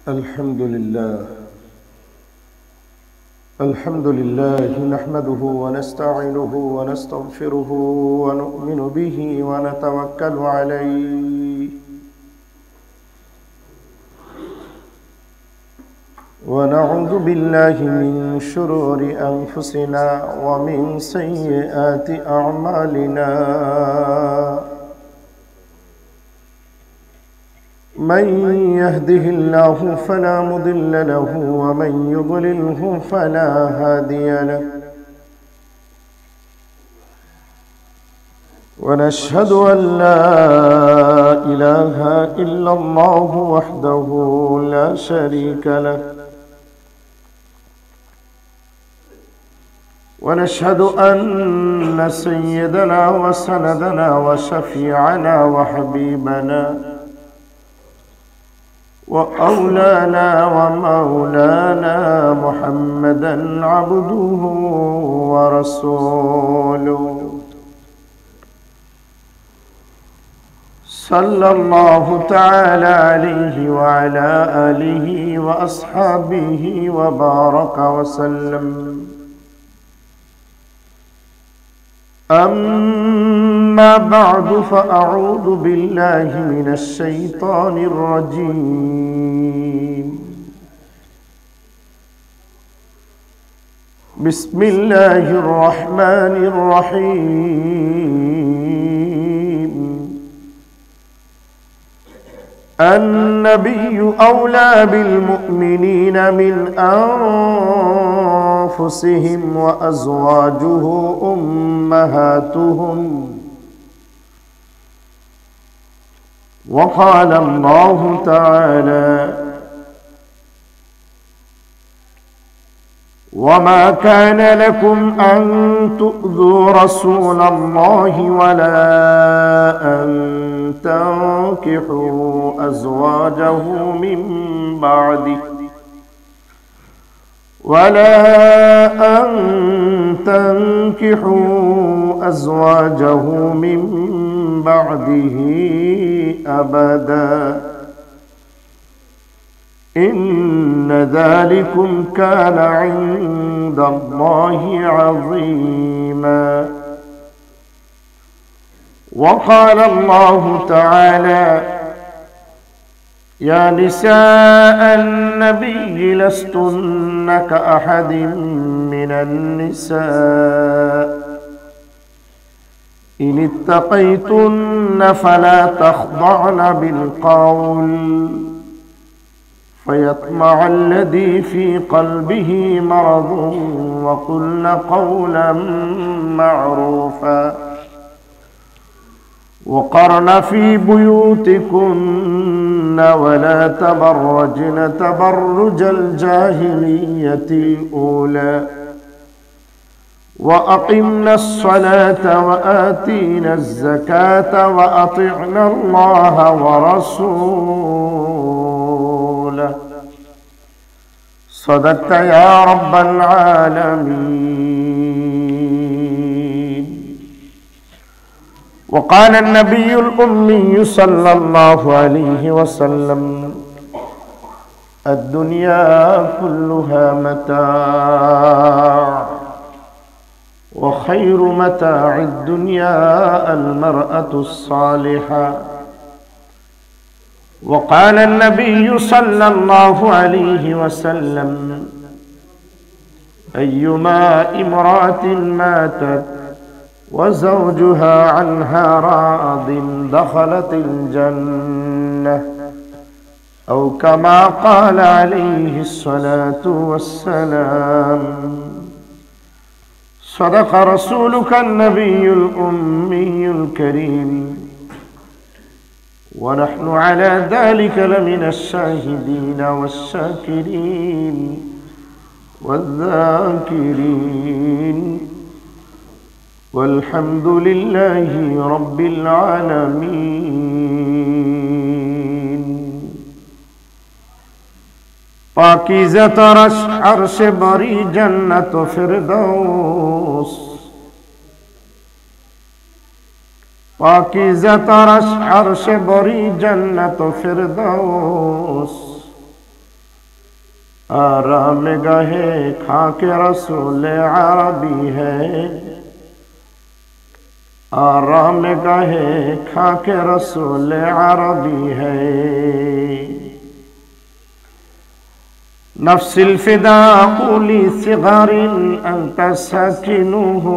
الحمد لله نحمده ونستعينه ونستغفره ونؤمن به ونتوكل عليه ونعوذ بالله من شرور أنفسنا ومن سيئات أعمالنا من يهده الله فلا مضل له ومن يضلله فلا هادي له ونشهد أن لا إله إلا الله وحده لا شريك له ونشهد أن سيدنا وسندنا وشفيعنا وحبيبنا وأولانا ومولانا محمدا عبده ورسوله صلى الله تعالى عليه وعلى آله وأصحابه وبارك وسلم. أما بعد فأعوذ بالله من الشيطان الرجيم. بسم الله الرحمن الرحيم. النبي أولى بالمؤمنين من أنفسهم وأزواجه أمهاتهم وقال الله تعالى وما كان لكم أن تؤذوا رسول الله ولا أن تنكحوا أزواجه من بعده أبدا إن ذلكم كان عند الله عظيما. وقال الله تعالى يا نساء النبي لستن كأحد من النساء إن اتقيتن فلا تخضعن بالقول فيطمع الذي في قلبه مرض وقلن قولا معروفا وقرن في بيوتكن ولا تبرجن تبرج الجاهلية الأولى وأقمنا الصلاة وآتينا الزكاة وأطعنا الله ورسوله صدقت يا رب العالمين. وقال النبي الأمي صلى الله عليه وسلم الدنيا كلها متاع وخير متاع الدنيا المرأة الصالحة. وقال النبي صلى الله عليه وسلم أيما امرأة ماتت وزوجها عنها راض دخلت الجنة أو كما قال عليه الصلاة والسلام. صدق رسولك النبي الأمي الكريم ونحن على ذلك لمن الشاهدين والشاكرين والذاكرين والحمد لله رب العالمين. पाकीज़ा तरश अर्श बरी जन्नत फिरदौस पाकीज़ा तरश अर्श बरी जन्नत फिरदौस आराम गहे खाके रसूल अरबी है, आराम गहे खाके रसूल अरबी है। नफ्सिल फिदा कुली सिगारिन अंत सकिनुहु,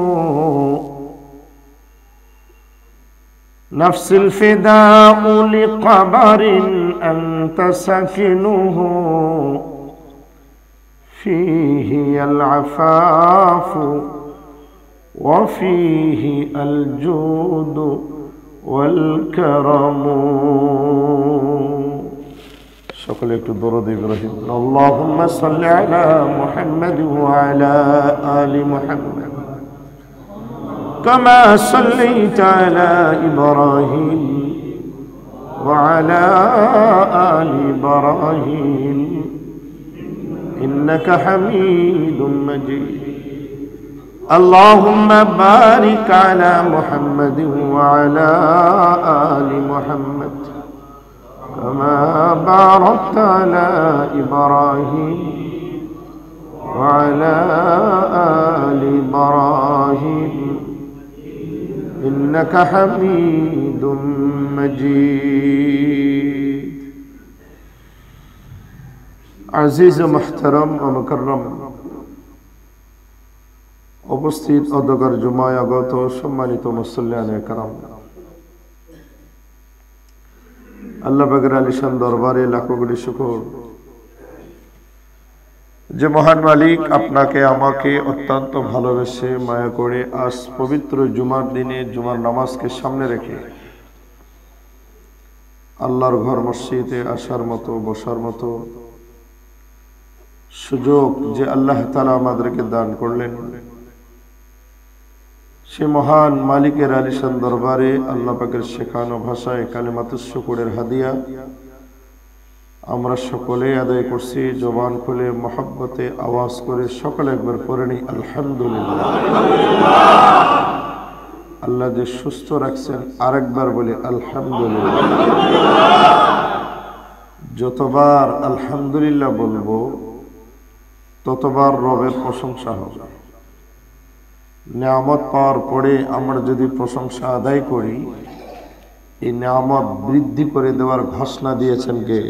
नफ्सिल फिदा कुली क़बरिन अंत सकिनुहु, फीही अल अफ़ाफ़ु व फीही अल जूदु वल करमु। সকলে একটু দরুদ ইব্রাহিম। আল্লাহুম্মা সাল্লি আলা মুহাম্মাদ ওয়া আলা আলি মুহাম্মাদ কামা সাল্লাইতা আলা ইব্রাহিম ওয়া আলা আলি ইব্রাহিম ইন্নাকা হামিদুম মাজিদ। আল্লাহুম্মা বারিক আলা মুহাম্মাদ ওয়া আলা আলি মুহাম্মাদ كما باركت على إبراهيم وعلى آل إبراهيم إنك حميد مجيد। عزيز محترم ومكرم উপস্থিত অধ্যকার জুমায় আগত সম্মানিত মুসল্লিয়ানে কেরাম, আল্লাহ পাকের আলিশান দরবারে লাখো কোটি শুকর যে মহান মালিক আপনাকে আমাকে অত্যন্ত ভালোবেসে মায়া করে আজ পবিত্র জুমার দিনে জুমার নামাজকে সামনে রেখে আল্লাহর ঘর মসজিদে আসার মতো বসার মতো সুযোগ যে আল্লাহ তাআলা আমাদেরকে দান করলেন, সে মহান মালিকের আলিশান দরবারে আল্লাহ পাকের শেখানো ভাষায় কালিমাতুশ শুকরের হাদিয়া আমরা সকলে আদায় করছি। জবান খুলে মহব্বতে আওয়াজ করে সকলে একবার পড়ে নিই আলহামদুলিল্লাহ। আল্লাহ যে সুস্থ রাখছেন আরেকবার বলি আলহামদুলিল্লাহ। যতবার আলহামদুলিল্লাহ বলবো ততবার রবের প্রশংসা হবে। নিয়ামত পাওয়ার পরে আমরা যদি প্রশংসা আদায় করি, এই নিয়ামত বৃদ্ধি করে দেওয়ার ঘোষণা দিয়েছেন কে?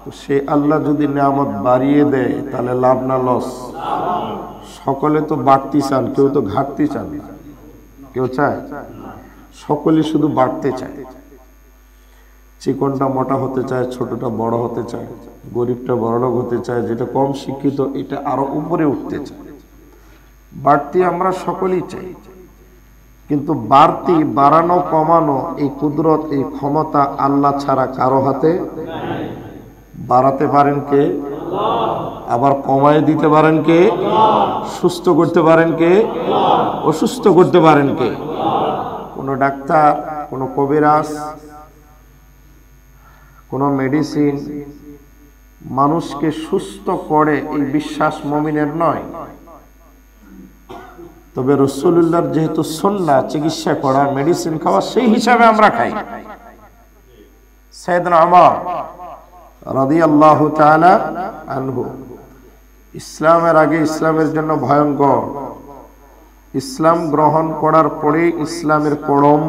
তো সে আল্লাহ যদি নিয়ামত বাড়িয়ে দেয় তাহলে লাভ না লস? সকলে তো বাড়তি চান, কেউ তো ঘাটতি চান না। কেউ চায়? সকলে শুধু বাড়তে চায়। চিকনটা মোটা হতে চায়, ছোটটা বড় হতে চায়, গরিবটা বড়লোক হতে চায়, যেটা কম শিক্ষিত এটা আরো উপরে উঠতে চায়। বাড়তি আমরা সকলেই চাই, কিন্তু বাড়তি বাড়ানো কমানো এই কুদরত এই ক্ষমতা আল্লাহ ছাড়া কারো হাতে। বাড়াতে পারেন কে? আবার কমায় দিতে পারেন কে? সুস্থ করতে পারেন কে? অসুস্থ করতে পারেন কে? কোনো ডাক্তার, কোনো কবিরাজ, কোনো মেডিসিন মানুষকে সুস্থ করে এই বিশ্বাস মুমিনের নয়। তবে রাসূলুল্লাহর যেহেতু সুন্নাহ চিকিৎসা করা, মেডিসিন খাওয়া, সেই হিসাবে আমরা খাই। সাইয়েদনা ওমর রাদিয়াল্লাহু তাআলা আনহু ইসলামের আগে ইসলামের জন্য ভয়ঙ্কর, ইসলাম গ্রহণ করার পরে ইসলামের পরম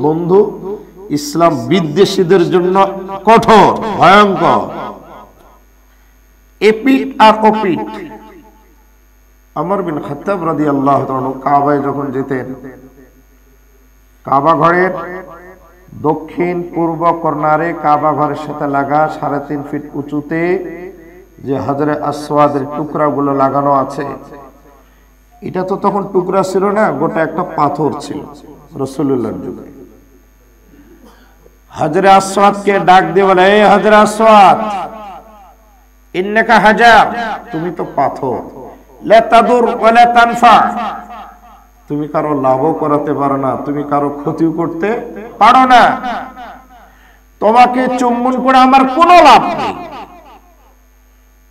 বন্ধু ইসলাম বিদ্বেষীদের জন্য কঠোর ভয়ঙ্কর, এপিট আর ওপিট। ওমর বিন খাত্তাব রাদিয়াল্লাহু তাআলা কাবায় যখন যেতেন, কাবা ঘরের দক্ষিণ পূর্ব কর্নারে কাবা ঘরের সাথে লাগা 3.5 ফিট উঁচুতে যে হাজরে আসওয়াদের টুকরাগুলো লাগানো আছে, এটা তো তখন টুকরা ছিল না, গোটা একটা পাথর ছিল রাসূলুল্লাহর যুগে। হাজরে আসওয়াদকে ডাক দিয়ে বলে, এই হাজরে আসওয়াদ, ইন্নাকা হাজার, তুমি তো পাথর, লা তাদুর ওয়া লা তানফা, তুমি কারো লাভও করাতে পারো না, তুমি কারো ক্ষতিও করতে পারো না, তোমাকে চুম্বন করে আমার কোনো লাভ নেই।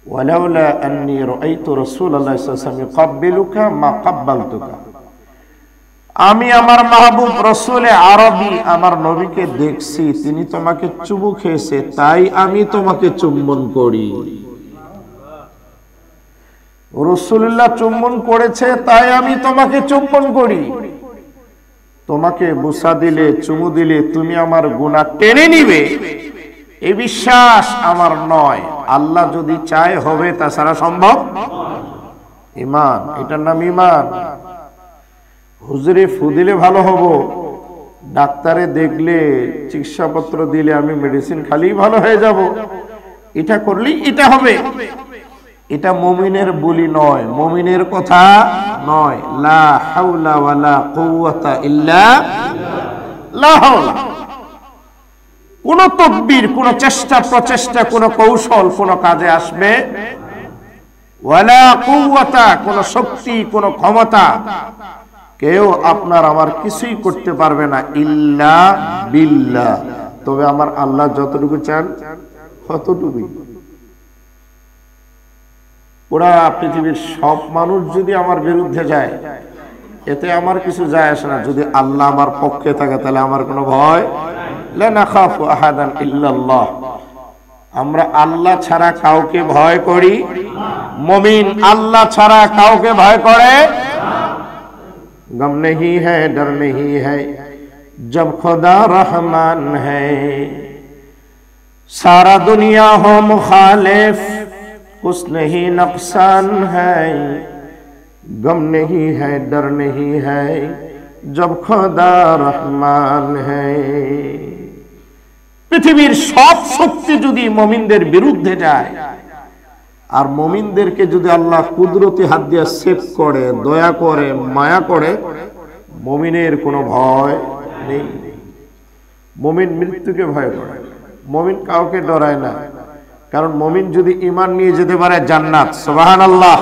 ওয়ালাউলা আন্নী রাআইতু রাসূলুল্লাহ সাল্লাল্লাহু আলাইহি ওয়াসাল্লাম ইয়াকাব্বিলুকা মা কাব্বালতুকা, আমি আমার মাহবুব রাসূলে আরবি আমার নবীকে দেখছি, তিনি তোমাকে চুমু খেয়েছে, তাই আমি তোমাকে চুম্বন করি। রাসূলুল্লাহ চুম্বন করেছে তাই আমি তোমাকে চুম্বন করি। তোমাকে বুসা দিলে, চুমু দিলে তুমি আমার গুনাহ টেনে নিবে, এই বিশ্বাস আমার নয়। আল্লাহ যদি চায় হবে, তাছাড়া সম্ভব ঈমান। এটার নাম ঈমান। হুজুরে ফু দিলে ভালো হব, ডাক্তারে দেখলে, চিকিৎসাপত্র দিলে আমি মেডিসিন খালি ভালো হয়ে যাব, এটা করলেই এটা হবে, এটা মুমিনের বলি নয়, মুমিনের কথা নয়। লা হাওলা ওয়ালা কুওয়াতা ইল্লা লা হাওলা। কোন তদবির, কোন চেষ্টা প্রচেষ্টা, কোন কৌশল কোন কাজে আসবে, ওয়ালা কুওয়াতা, কোন শক্তি, কোন ক্ষমতা কেউ আপনার আমার কিছুই করতে পারবে না, ইল্লা বিল্লাহ, তবে আমার আল্লাহ যতটুকু চান ততটুকুই। পুরা পৃথিবীর সব মানুষ যদি আমার বিরুদ্ধে যায়, এতে আমার কিছু যায় আসে না। যদি আল্লাহ আমার পক্ষে থাকে তাহলে আমার কোনো ভয়, লা নাখাফু আহাদান ইল্লাল্লাহ। আমরা আল্লাহ ছাড়া কাউকে ভয় করি, মুমিন আল্লাহ ছাড়া কাউকে ভয় করে। गम नहीं है, डर नहीं है, जब खुदा रहमान है, सारा दुनिया हो मुखालिफ, कुछ नहीं नुकसान है, गम नहीं है, डर नहीं है, जब खुदा रहमान है। পৃথিবীর সব শক্তি যদি মুমিনদের বিরুদ্ধে যায়, আর মুমিনদেরকে যদি আল্লাহ কুদরতি হাত দিয়ে সেভ করে, দয়া করে, মায়া করে, মুমিনের কোনো ভয় নেই। মুমিন মৃত্যুকে ভয় করে, মুমিন কাউকে ডরায় না, কারণ মুমিন যদি ঈমান নিয়ে যেতে পারে জান্নাত। সুবহানাল্লাহ।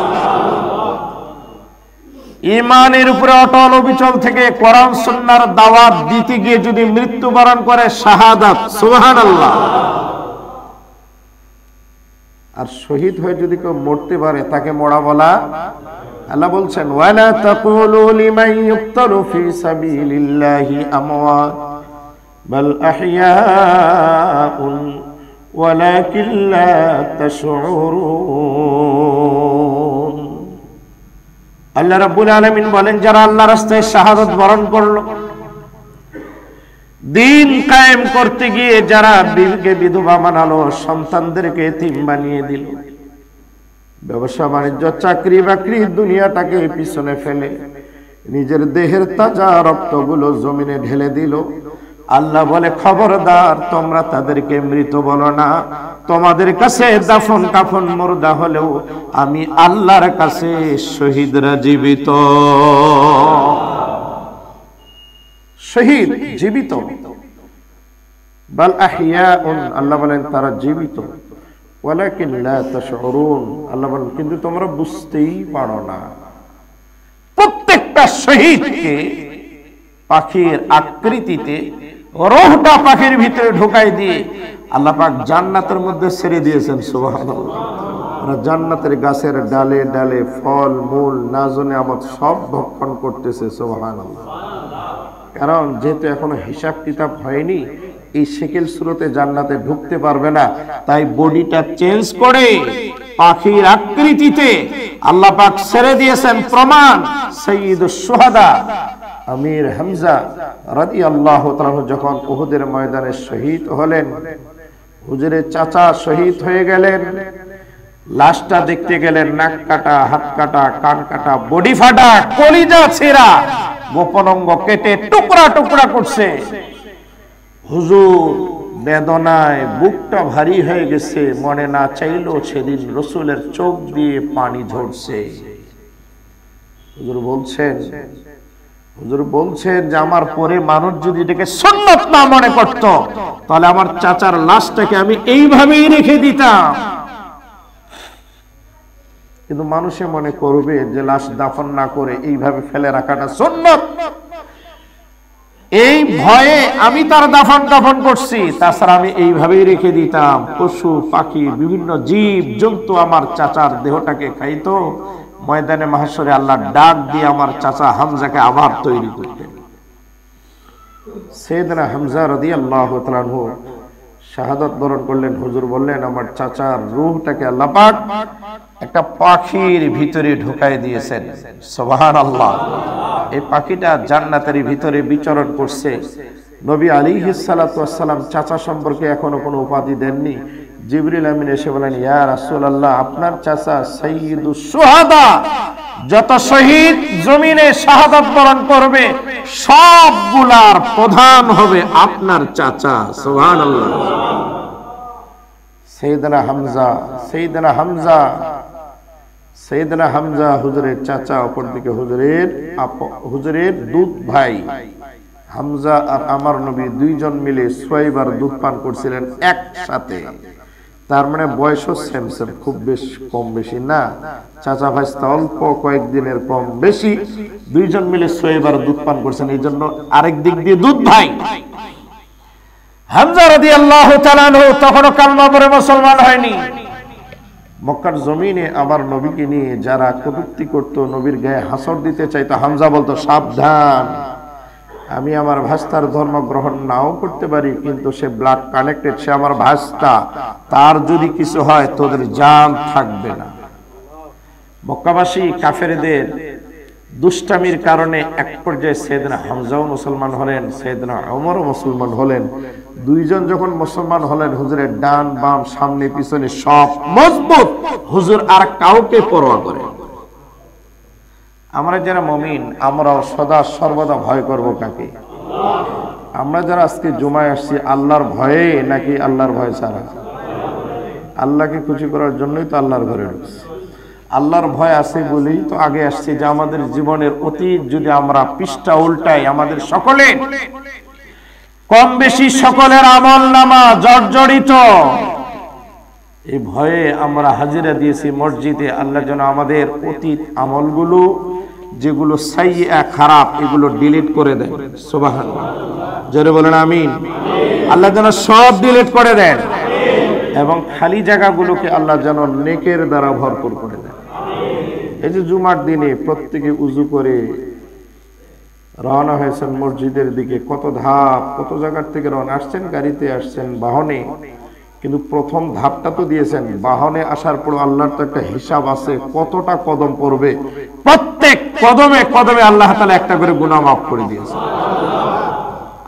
ঈমানের উপরে অটল অবিচল থেকে কোরআন সুন্নাহর দাওয়াত দিতে গিয়ে যদি মৃত্যুবরণ করে, শাহাদাত। সুবহানাল্লাহ। আর শহীদ হয়ে যদি কেউ মরতে পারে, তাকে মরা বলা। আল্লাহ বলছেন, ওয়ালা তাকুলু লিমান ইউক্তালু ফি সাবিলিল্লাহি আমওয়াত বাল আহইয়াউন ওয়ালাকিন লা তাশউরুন। আল্লাহ রাব্বুল আলামিন বলেন, যারা আল্লাহর রাস্তায় শাহাদাত বরণ করলো, দিন কায়েম করতে গিয়ে যারা বিবিকে বিধবা বানালো, সন্তানদেরকে এতিম বানিয়ে দিল, ব্যবসা বাণিজ্য, চাকরি বাকরি, দুনিয়াটাকে পিছনে ফেলে নিজের দেহের তাজা রক্তগুলো জমিনে ঢেলে দিল, আল্লাহ বলে, খবরদার, তোমরা তাদেরকে মৃত বলো না। তোমাদের কাছে দাফন কাফন মুর্দা হলেও আমি আল্লাহর কাছে শহীদরা জীবিত। শহীদ জীবিত, বাল আহইয়াউন, আল্লাহ বলেন তারা জীবিত, ওয়ালাকিন লা তাশউরুন, আল্লাহ বলেন কিন্তু তোমরা বুঝতেই পারো না। প্রত্যেকটা শহীদকে পাখির আকৃতিতে রূহটা পাখির ভিতরে ঢোকাই দিয়ে আল্লাহ পাক জান্নাতের মধ্যে ছেড়ে দিয়েছেন। সুবহানাল্লাহ। আর জান্নাতের গাছের ডালে ডালে ফল মূল নাজনে আমত সব ভক্ষণ করতেছে। সুবহানাল্লাহ। কারণ যেহেতু এখনো হিসাব কিতাব হয়নি, এই শেকেল সুরতে জান্নাতে ঢুকতে পারবে না, তাই বডিটা চেঞ্জ করে পাখির আকৃতিতে আল্লাহ পাক ছেড়ে দিয়েছেন। প্রমাণ, সাইয়্যিদুশ শুহাদা আমির হামজা রাদিয়াল্লাহু তাআলা যখন উহুদের ময়দানে শহীদ হলেন, হুজুরের চাচা শহীদ হয়ে গেলেন, লাশটা দেখতে গেলেন, নাক কাটা, হাত কাটা, কান কাটা, বডি ফাটা, কলিজা ছেঁড়া, গোপন অঙ্গ কেটে টুকরা টুকরা করছে। হুজুর বেদনায় বুকটা ভারী হয়ে গেছে, মনে না চাইলেও সেদিন রাসূলের চোখ দিয়ে পানি ঝরছে। হুজুর বলছেন যে আমার পরে মানুষ যদি এটাকে সুন্নাত না মনে করত, তাহলে আমার চাচার লাশটাকে আমি এইভাবেই রেখে দিতাম। কিন্তু মানুষে মনে করবে যে লাশ দাফন না করে এইভাবে ফেলে রাখাটা সুন্নাত, এই ভয়ে আমি তার দাফন করছি। তাছাড়া আমি এইভাবেই রেখে দিতাম, পশু পাখি বিভিন্ন জীব জন্তু আমার চাচার দেহটাকে খাইতো। ময়দানে মাহশরে আল্লাহ ডাক দিয়ে আমার চাচা হামজাকে আবার তৈরি করতেন। সাইয়েদনা হামজা রাদিয়াল্লাহু তাআলা আনহু শাহাদাত বরণ করলেন। হুজুর বললেন, আমার চাচার রূহটাকে আল্লাহ পাক একটা পাখির ভিতরে ঢুকাই দিয়েছেন। সুবহানাল্লাহ। এই পাখিটা জান্নাতের ভিতরে বিচরণ করছে। নবী আলাইহিস সালাতু ওয়াস সালাম চাচা সম্পর্কে এখনো কোনো উপাধি দেননি। জিবরিল আমিন এসে বলেন, ইয়া রাসূলুল্লাহ, আপনার চাচা সাইয়্যিদুশ শুহাদা, যত শহীদ জমিনে শাহাদাত বরণ করবে সবগুলার প্রধান হবে আপনার চাচা। সুবহানাল্লাহ। সাইয়েদনা হামজা, সাইয়েদনা হামজা, সাইয়েদনা হামজা হুজুরের চাচা, অপরদিকে হুজুরের দুধ ভাই হামজা আর আমার নবী দুইজন মিলে 6 বার দুধ পান করছিলেন একসাথে। তার মানে বয়সও সেম সেম, খুব বেশি কম বেশি না। চাচা ভাইস্তা অল্প কয়েকদিনের কম বেশি, দুইজন মিলে 6 বার দুধ পান করছেন। এই জন্য আরেক দিক দিয়ে দুধ ভাই। হামজা রাদিয়াল্লাহু তাআলা আনহু তখনও কালমা পড়ে মুসলমান হয়নি। মক্কার জমিনে আমার নবীকে নিয়ে যারা কটূক্তি করত, নবীর গায়ে হাসর দিতে চাইতো, হামজা বলতো, সাবধান, আমি আমার ভাস্তার ধর্ম গ্রহণ নাও করতে পারি, কিন্তু সে ব্লাড কানেক্টেড, সে আমার ভাস্তা, তার যদি কিছু হয় তোদের জান থাকবে না। মক্কাবাসী কাফেরদের দুষ্টামির কারণে এক পর্যায়ে সাইয়েদনা হামজাও মুসলমান হলেন, সাইয়েদনা ওমরও মুসলমান হলেন। দুইজন যখন মুসলমান হলেন, হুজুরের ডান বাম সামনে পিছনে সব মজবুত, হুজুর আর কাউকে পরোয়া করে। আমরা যারা মুমিন, আমরাও সদা সর্বদা ভয় করব কাকে? আমরা যারা আজকে জুমায় আসছি, আল্লাহর ভয়ে নাকি আল্লাহর ভয় ছাড়া? আল্লাহকে খুশি করার জন্যই তো আল্লাহর ঘরে ঢুকছি। আল্লাহর ভয় আছে বলেই তো আগে আসছি, যে আমাদের জীবনের অতীত যদি আমরা পৃষ্ঠা উল্টাই, আমাদের সকলের কম বেশি সকলের আমলনামা জর্জরিত। এই ভয়ে আমরা হাজিরা দিয়েছি মসজিদে। আল্লাহ যেন আমাদের অতীত আমলগুলো, যেগুলো সাইয়্যা খারাপ, এগুলো ডিলিট করে দেন। সুবহানাল্লাহ, জোরে বলেন আমিন। আল্লাহ যেন সব ডিলিট করে দেন, এবং খালি জায়গাগুলোকে আল্লাহ যেন নেকের দ্বারা ভরপুর করে দেন। এই যে জুমার দিনে প্রত্যেকে উজু করে রওনা হয়েছেন মসজিদের দিকে, কত ধাপ, কত জায়গার থেকে রওনা আসছেন, গাড়িতে আসছেন, বাহনে, কিন্তু প্রথম ধাপটা তো দিয়েছেন। বাহনে আসার পর আল্লাহর তো একটা হিসাব আছে, কতটা কদম পড়বে, প্রত্যেক কদমে কদমে আল্লাহ তাআলা একটা করে গুনাহ মাফ করে দিয়েছেন।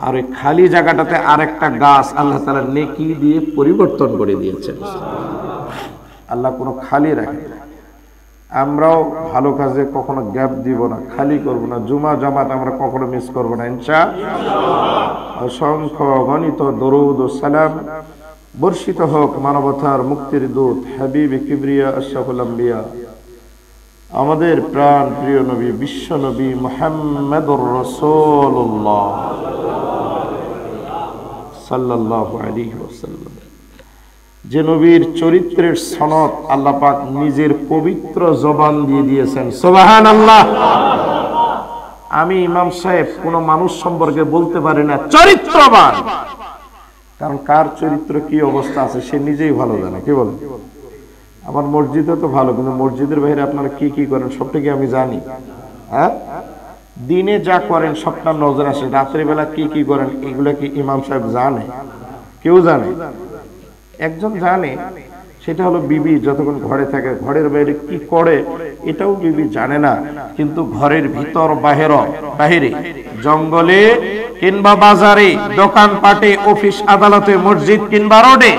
আর ওই খালি জায়গাটাতে আরেকটা গাছ আল্লাহ তাআলা নেকি দিয়ে পরিবর্তন করে দিয়েছেন। আল্লাহ কোনো খালি রাখে না। আমরাও ভালো কাজে কখনো গ্যাপ দিব না, খালি করব না। জুমা জামাত আমরা কখনো মিস করব না ইনশাআল্লাহ। অসংখ্য গণিত দরুদ ও সালাম বর্ষিত হোক মানবতার মুক্তির দূত হাবিব কিবরিয়া আশরাফুল আম্বিয়া, আমাদের প্রাণ প্রিয় নবী, বিশ্ব নবী মুহাম্মদুর রাসূলুল্লাহ সাল্লাল্লাহু আলাইহি ওয়াসাল্লাম। যে নবীর চরিত্রের সনদ আল্লাহ পাক নিজের পবিত্র জবান দিয়ে দিয়েছেন। সুবহানাল্লাহ। আমি ইমাম সাহেব কোন মানুষ সম্পর্কে বলতে পারি না চরিত্রবান, কারণ কার চরিত্র কি অবস্থা আছে সে নিজেই ভালো জানে। কি বলেন? আমার মসজিদে তো ভালো, কিন্তু মসজিদের বাইরে আপনারা কি কি করেন সবটা কি আমি জানি? হ্যাঁ, দিনে যা করেন সবটা নজর আসে, রাত্রে বেলা কি কি করেন এগুলা কি ইমাম সাহেব জানে? কেউ জানে? একজন জানে, সেটা হলো বিবি। যতক্ষণ ঘরে থাকে, ঘরের বাইরে কি করে এটাও বিবি জানে না, কিন্তু ঘরের ভিতর বাহিরে, জঙ্গলে কিংবা বাজারে, দোকানপাটে, অফিস আদালতে, মসজিদ কিংবা রোডে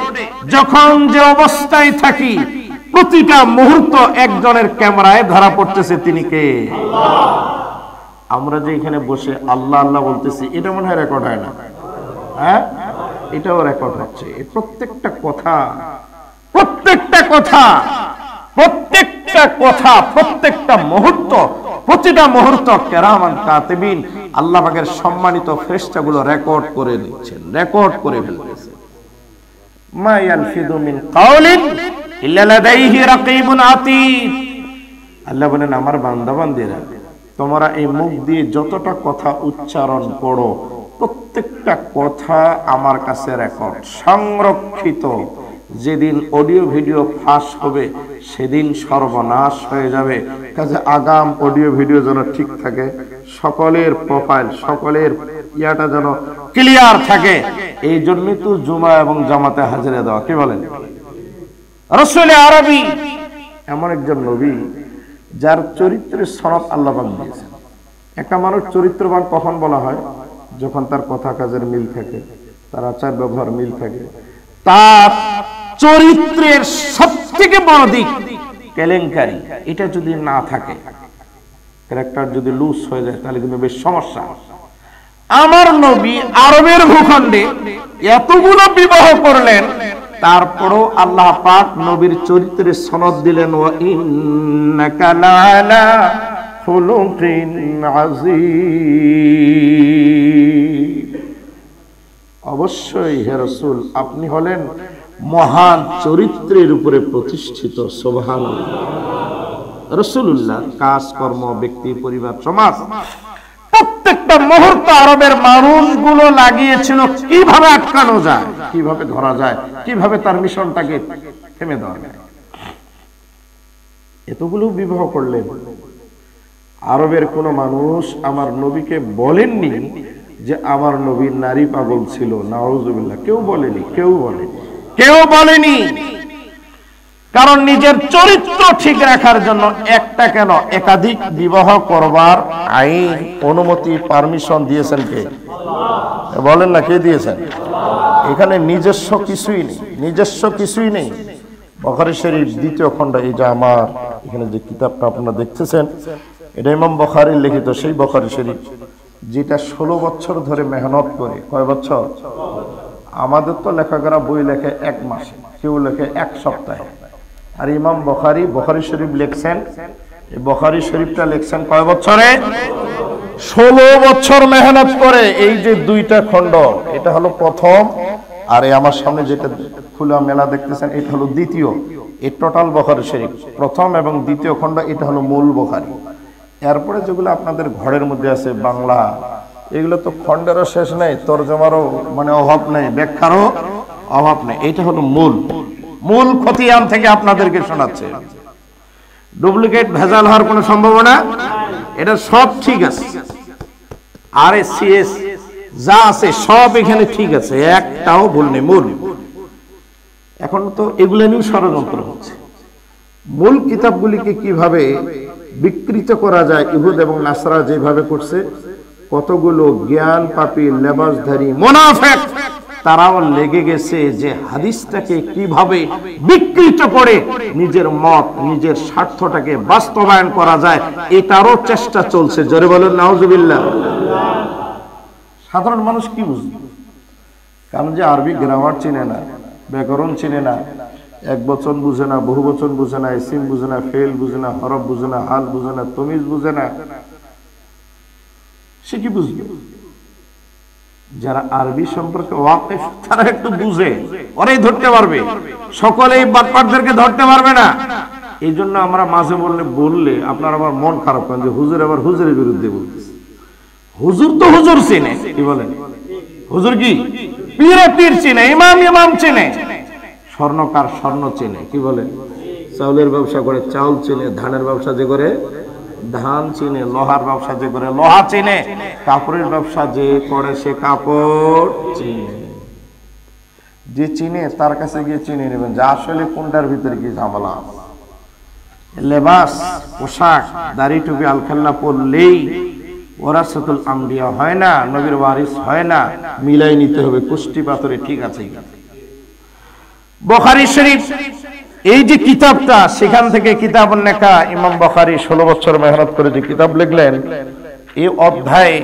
যখন যে অবস্থায় থাকি, প্রতিটা মুহূর্ত একজনের ক্যামেরায় ধরা পড়তেছে। তিনি কে? আমরা যে এখানে বসে আল্লাহ আল্লাহ বলতেছি, এটা মনে হয় রেকর্ড হয় না? হ্যাঁ, এটাও রেকর্ড হচ্ছে। প্রত্যেকটা কথা, প্রত্যেকটা কথা, প্রত্যেকটা কথা, প্রত্যেকটা মুহূর্ত, প্রতিটা মুহূর্ত কেরামান কাতিবিন আল্লাহ পাকের সম্মানিত ফেরেশতাগুলো রেকর্ড করে দিচ্ছেন, রেকর্ড করে ফেলতেছেন। মা ইয়ালফিযু মিন কাওলিন ইল্লা লাদাইহি রাকীবুন আতীদ। আল্লাহ বলেন, আমার বান্দা বান্দীরা, তোমরা এই মুখ দিয়ে যতটা কথা উচ্চারণ করো, প্রত্যেকটা কথা আমার কাছে রেকর্ড, সংরক্ষিত। যেদিন অডিও ভিডিও ফাঁস হবে সেদিন সর্বনাশ হয়ে যাবে। কাজে আগাম অডিও ভিডিও যেন ঠিক থাকে, সকলের প্রোফাইল, সকলের ইয়াটা যেন ক্লিয়ার থাকে। এই জন্যই তো জুমা এবং জামাতে হাজিরা দেওয়া। কি বলেন? রাসূল আরবি এমন একজন নবী যার চরিত্রের সনদ আল্লাহ পাক দিয়েছেন। একটা মানুষ চরিত্রবান কখন বলা হয়? যখন তার কথা কাজের মিল থাকে, তার আচার ব্যবহার মিল থাকে, তার চরিত্রের সবথেকে বড় দিক কেলেঙ্কারি এটা যদি না থাকে, ক্যারেক্টার যদি লুজ হয়ে যায় তাহলে কিন্তু বেশ সমস্যা। আমার নবী আরবের ভূখণ্ডে এতগুলো বিবাহ করলেন, তারপরও আল্লাহ পাক নবীর চরিত্রের সনদ দিলেন, ওয়া ইন্নাকা লাআলা খুলুকিন আযীম। অবশ্যই হে রাসূল, আপনি হলেন মহান চরিত্রের উপরে প্রতিষ্ঠিত। সুবহানাল্লাহ। রাসূলুল্লাহ কাজকর্ম, ব্যক্তি, পরিবার, সমাজ প্রত্যেকটা মুহূর্ত আরবের মানুষগুলো লাগিয়েছিল কিভাবে আটকানো যায়, কিভাবে ধরা যায়, কিভাবে তার মিশনটাকে থেমে দেওয়া যায়। এতগুলো বিবাহ করলেন, আরবের কোন মানুষ আমার নবীকে বলেননি যে আমার নবী নারী পাগল ছিল। নাউযুবিল্লাহ, কেউ বলেনি, কেউ বলেনি। কারণ নিজের চরিত্র ঠিক রাখার জন্য একটা কেন একাধিক বিবাহ করবার আইন, অনুমতি, পারমিশন দিয়েছেন কে? বলেন না, কে দিয়েছেন? এখানে নিজস্ব কিছুই নেই। বুখারী শরীফ 2 খণ্ড, এই যে আমার এখানে যে কিতাবটা আপনারা দেখতেছেন, এটা ইমাম বুখারীর লিখিত সেই বুখারী শরীফ, যেটা 16 বছর ধরে মেহনত করে। কয় বছর? আমাদের তো লেখাপড়া বই লেখে 1 মাসে, কেউ লেখে 1 সপ্তাহে। আর ইমাম বুখারী শরীফ লিখছেন, এই বুখারী শরীফটা লিখছেন কয় বছরে? 16 বছর মেহনত করে। এই যে 2টা খণ্ড, এটা হলো প্রথম, আর এই আমার সামনে যেটা খোলা মেলা দেখতেছেন এটা হলো দ্বিতীয়। এই টোটাল বুখারী শরীফ প্রথম এবং দ্বিতীয় খণ্ড, এটা হলো মূল বুখারী। এরপরে যেগুলো আপনাদের ঘরের মধ্যে আছে বাংলা, এগুলো তো খণ্ডেরও শেষ নেই, তরজমারও মানে অভাব নেই, ব্যাখ্যারও অভাব নেই। এটা হলো মূল খতিয়ান থেকে আপনাদেরকে শোনাচ্ছে। ডুপ্লিকেট ভেজাল হওয়ার কোনো সম্ভাবনা, এটা সব ঠিক আছে। আর সিএস যা আছে সব এখানে ঠিক আছে, একটাও ভুল নেই। মূল এখন তো এগুলো নিয়ে ষড়যন্ত্র হচ্ছে। মূল কিতাবগুলিকে কিভাবে বিকৃত করা যায়, ইহুদ এবং নাসরা যেভাবে করছে, কতগুলো জ্ঞান পাপী লেবাসধারী মুনাফিক তারাও লেগে গেছে যে হাদিসটাকে কিভাবে বিকৃত করে নিজের মত, নিজের স্বার্থটাকে বাস্তবায়ন করা যায়, এটারও চেষ্টা চলছে। জোরে বলেন নাউজুবিল্লাহ। সাধারণ মানুষ কি বুঝবে? কারণ যে আরবি গ্রামার চিনে না, ব্যাকরণ চিনে না, এক বচন বুঝে না, বহু বচন বুঝে না, ইসিম বুঝে না, ফেল বুঝে না, হরফ বুঝে না, হাল বুঝে না, তমিজ বুঝে না, সে কি বুঝবে? যারা আরবি সম্পর্কে ওয়াকিফ তারা একটু বুঝে, ওরাই ধরতে পারবে। সকলেই বাটপারদেরকে ধরতে পারবে না। এই জন্য আমরা মাঝে বললে আপনার আবার মন খারাপ করেন যে হুজুর আবার হুজুরের বিরুদ্ধে বলতেছে। হুজুর তো হুজুর চিনে, কি বলেন? হুজুর কি পীরে পীর চিনে, ইমাম চিনে, স্বর্ণকার স্বর্ণ চিনে, কি বলেন? চাউলের ব্যবসা করে চাউল চিনে, ধানের ব্যবসা যে করে ধান চিনে, লোহার ব্যবসা যে করে লোহা চিনে, কাপড়ের ব্যবসা যে করে সে কাপড় চিনে। যে চিনে তার কাছে গিয়ে চিনে নেবেন যে আসলে কোনটার ভিতরে কি ঝামেলা। লেবাস, পোশাক, দাড়ি টুপি আলখাল্লা পরলেই ওরাসাতুল আম্বিয়া হয় না, নবীর ওয়ারিস হয় না। মিলাই নিতে হবে কুষ্টি পাথরে ঠিক আছে। বুখারী শরীফ এই যে কিতাবটা, সেখান থেকে কিতাবুন নিকাহ ইমাম বুখারী 16 বছর মেহনত করে যে কিতাব লিখলেন, এই অধ্যায়ে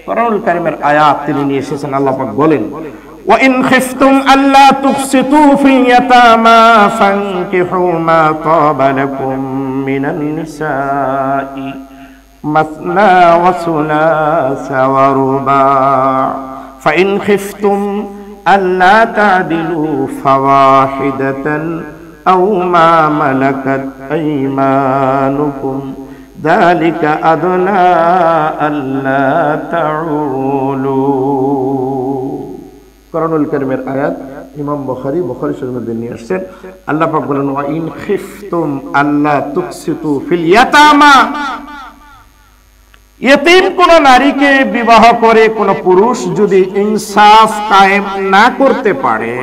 কোরআনুল কারীমের আয়াত তিনি নিয়ে এসেছেন। আল্লাহ পাক বলেন, ওয়া ইন খিফতুম আল্লা তুকসিতু ফিল ইয়াতামা ফানকিহু মা তাবা লাকুম মিনান নিসাই মাসনা ওয়া সুলাসা ওয়া রুবা ফাইন খিফতুম আল্লা তা'দিলু ফাওয়াহিদাতান আও মা মালাকাত আইমানুকুম যালিকা আদনা আল্লা তাউলু। কোরআনুল কারীমের আয়াত ইমাম বুখারী শরীফের মধ্যে নিয়ে আসছেন। আল্লাহ পাক বলেন, ওয়া ইন খিফতুম আল্লা তুকসিতু ফিল ইয়াতামা, ইতিম কোন নারীকে বিবাহ করে কোন পুরুষ যদি ইনসাফ কায়েম না করতে পারে,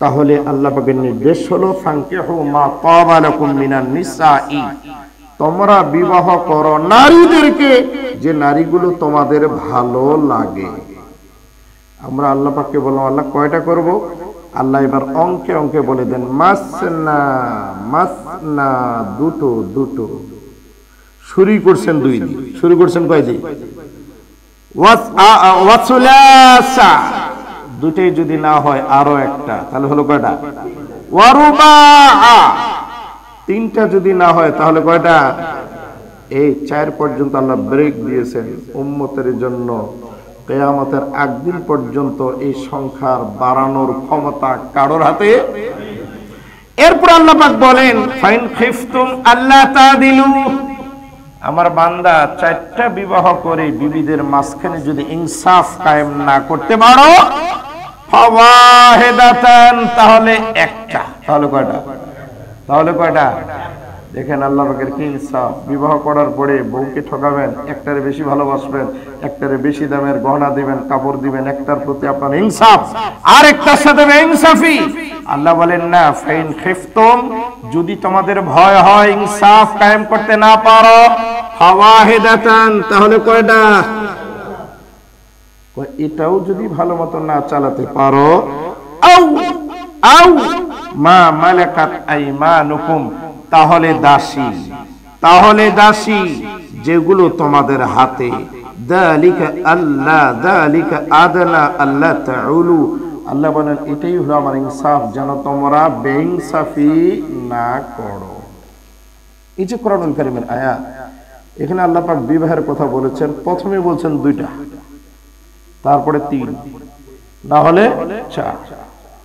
তাহলে আল্লাহ পাকের নির্দেশ হলো ফানকিহু মা তাবা লাকুম মিনান নিসাই, তোমরা বিবাহ করো নারীদেরকে যে নারীগুলো তোমাদের ভালো লাগে। আমরা আল্লাহ পাককে বললাম আল্লাহ কয়টা করব? আল্লাহ এবার অঙ্কে অঙ্কে বলে দেন মাসনা মাসনা, দুটো দুটো। শুরু করছেন দুই দিন, শুরু করছেন কয় দিন? ওয়াসুলাসা, দুটোই যদি না হয় আরো একটা, তাহলে হলো কয়টা? ওয়ারুবা, তিনটা যদি না হয় তাহলে কয়টা? এই 4 পর্যন্ত আল্লাহ ব্রেক দিয়েছেন উম্মতের জন্য। কিয়ামতের একদিন পর্যন্ত এই সংখ্যার বাড়ানোর ক্ষমতা কারোর হাতে। এরপর আল্লাহ পাক বলেন ফাইন খিফতুম আল্লাহ তাদিলু, আমার বান্দা 4টা বিবাহ করে বিবিদের মাঝখানে যদি ইনসাফ কায়েম না করতে পারো, ফাওয়াহিদাতান, তাহলে একটা। তাহলে কয়টা? তাহলে কয়টা? দেখেন আল্লাহ পাকের কি ইনসাফ। বিবাহ করার পরে বউকে ঠকাবেন, একটারে বেশি ভালোবাসবেন, একটারে বেশি দামের গহনা দিবেন, কাপড় দিবেন, একটার প্রতি আপনার ইনসাফ, আর একটার সাথে বেইনসাফি। আল্লাহ বলেন না ফাইন খিফতুম, যদি তোমাদের ভয় হয় ইনসাফ কায়েম করতে না পারো, ফাওয়াহিদাতান, তাহলে কয়টা? এটাও যদি ভালো মতো না চালাতে পারো, আও আও মা মালাকাত আইমানুকুম, তাহলে দাসী, তাহলে দাসী যেগুলো তোমাদের হাতে। যালিকা আল্লাহ যালিকা আদনা আল্লাহ তাউলু, আল্লাহ বলেন এটাই হলো আমার ইনসাফ, যেন তোমরা বেইনসাফি না করো। এই যে কোরআনুল কারীমের আয়াত, এখানে আল্লাহ পাক বিবাহের কথা বলেছেন। প্রথমে বলছেন 2টা, তারপরে 3, না হলে 4।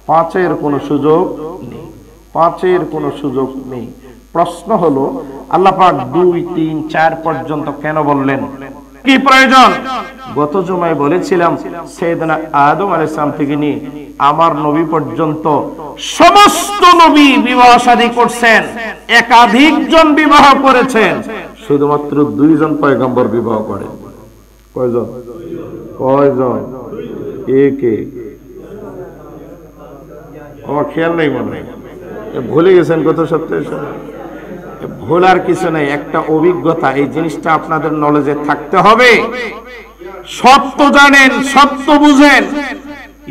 5-এর কোনো সুযোগ নেই, 5-এর কোনো সুযোগ নেই। প্রশ্ন হলো আল্লাহ পাক 2, 3, 4 পর্যন্ত কেন বললেন? কি প্রয়োজন? গত জুমায় বলেছিলাম সাইয়েদনা আদম আলাইহিস সালাম থেকে নিয়ে আমার নবী পর্যন্ত সমস্ত নবী বিবাহ শাদী করছেন, একাধিক জন বিবাহ করেছেন, শুধুমাত্র 2 জন পয়গম্বর বিবাহ করেন। কয়জন? কয়জন? একে আমার খেয়াল নেই, মনে হয় ভুলে গেছেন গত সপ্তাহে। ভোলার কিছু নেই, একটা অভিজ্ঞতা, এই জিনিসটা আপনাদের নলেজে থাকতে হবে। সত্য জানেন, সত্য বুঝেন,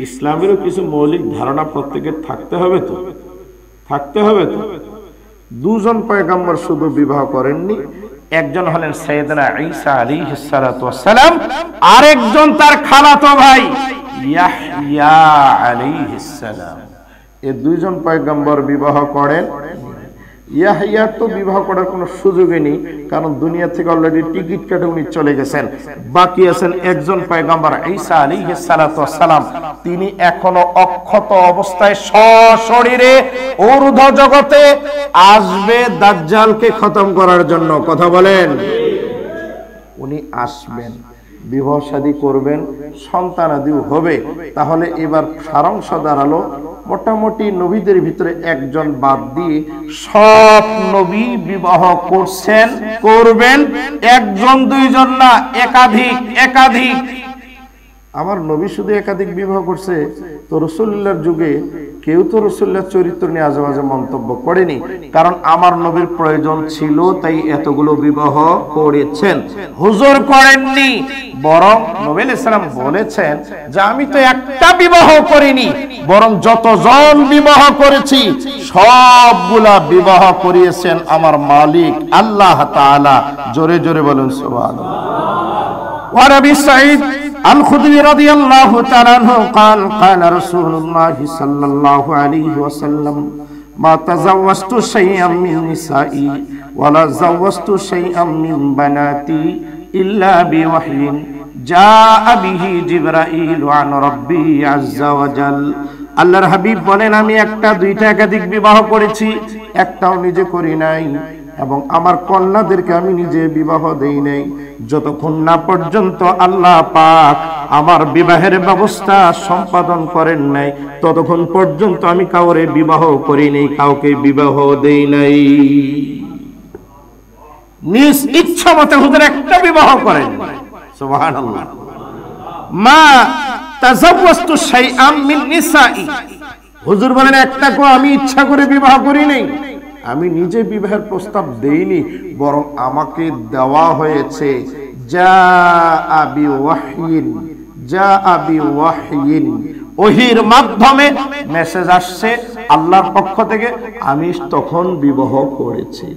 ইসলামেরও কিছু মৌলিক ধারণা প্রত্যেকের থাকতে হবে তো, থাকতে হবে তো। 2 জন পয়গম্বর শুধু বিবাহ করেননি, একজন হলেন সাইয়েদনা ঈসা আলাইহিস সালাতু ওয়াস সালাম, আরেকজন তার খালাতো ভাই ইয়াহইয়া আলাইহিস সালাম। এই 2 জন পয়গম্বর বিবাহ করেন। ইয়াহইয়া তো বিবাহ করার কোনো সুযোগই নেই, কারণ দুনিয়া থেকে অলরেডি টিকিট কেটে উনি চলে গেছেন। বাকি আছেন একজন পয়গম্বর ঈসা আলাইহিস সালাতু ওয়াস সালাম, তিনি এখনো অক্ষত অবস্থায় সশরীরে ঊর্ধ্ব জগতে আসবে দাজ্জালকে খতম করার জন্য। কথা বলেন, উনি আসবেন, বিবাহ শাদী করবেন, সন্তানাদিও হবে। তাহলে এবার সারাংশ দাঁড়ালো মোটামুটি নবীদের ভিতরে একজন বাদ দিয়ে সব নবী বিবাহ করছেন, করবেন। 1 জন 2 জন না, একাধিক একাধিক। আমার নবী শুধু একাধিক বিবাহ করছে তো রাসূলুল্লাহর যুগে কেউ তো রাসূলুল্লাহর চরিত্র নিয়ে আজে বাজে মন্তব্য করেনি, কারণ আমার নবীর প্রয়োজন ছিল তাই এতগুলো বিবাহ করেছেন। হুজুর করেননি, বরং নবী আলাইহিস সালাম বলেছেন যে আমি তো একটা বিবাহ করিনি, বরং যতজন বিবাহ করেছি সবগুলা বিবাহ করিয়েছেন আমার মালিক আল্লাহ তাআলা। জোরে জোরে বলুন সুবহানাল্লাহ। ওয়া নবী সাঈদ الخدري رضي الله تعالى عنه قال قال رسول الله صلى الله عليه وسلم ما تزوجت شيئا من نسائي ولا زوجت شيئا من بناتي إلا بوحي جاء به جبرائيل عن ربي عز وجل। আল্লাহর হাবিব বলেন আমি একটা দুইটা একাধিক বিবাহ করেছি, একটাও নিজে করি নাই, এবং আমার কন্যাদেরকে আমি নিজে বিবাহ দেই নাই, যতক্ষণ না পর্যন্ত আল্লাহ পাক আমার বিবাহের ব্যবস্থা সম্পাদন করেন নাই ততক্ষণ পর্যন্ত আমি কাউরে বিবাহ করি নাই, কাউকে বিবাহ দেই নাই। নিজ ইচ্ছা মতে হুজুর একটা বিবাহ করেন। সুবহানাল্লাহ। মা তাজাওয়াজতু শাইআম মিন নিসাই, হুজুর বলেন একটাকেও আমি ইচ্ছা করে বিবাহ করি নাই, আমি নিজে বিবাহের প্রস্তাব দেইনি, বরং আমাকে দেওয়া হয়েছে জাআ বিওয়াহয়িন, জাআ বিওয়াহয়িন, ওহীর মাধ্যমে মেসেজ আসছে আল্লাহর পক্ষ থেকে, আমি তখন বিবাহ করেছি।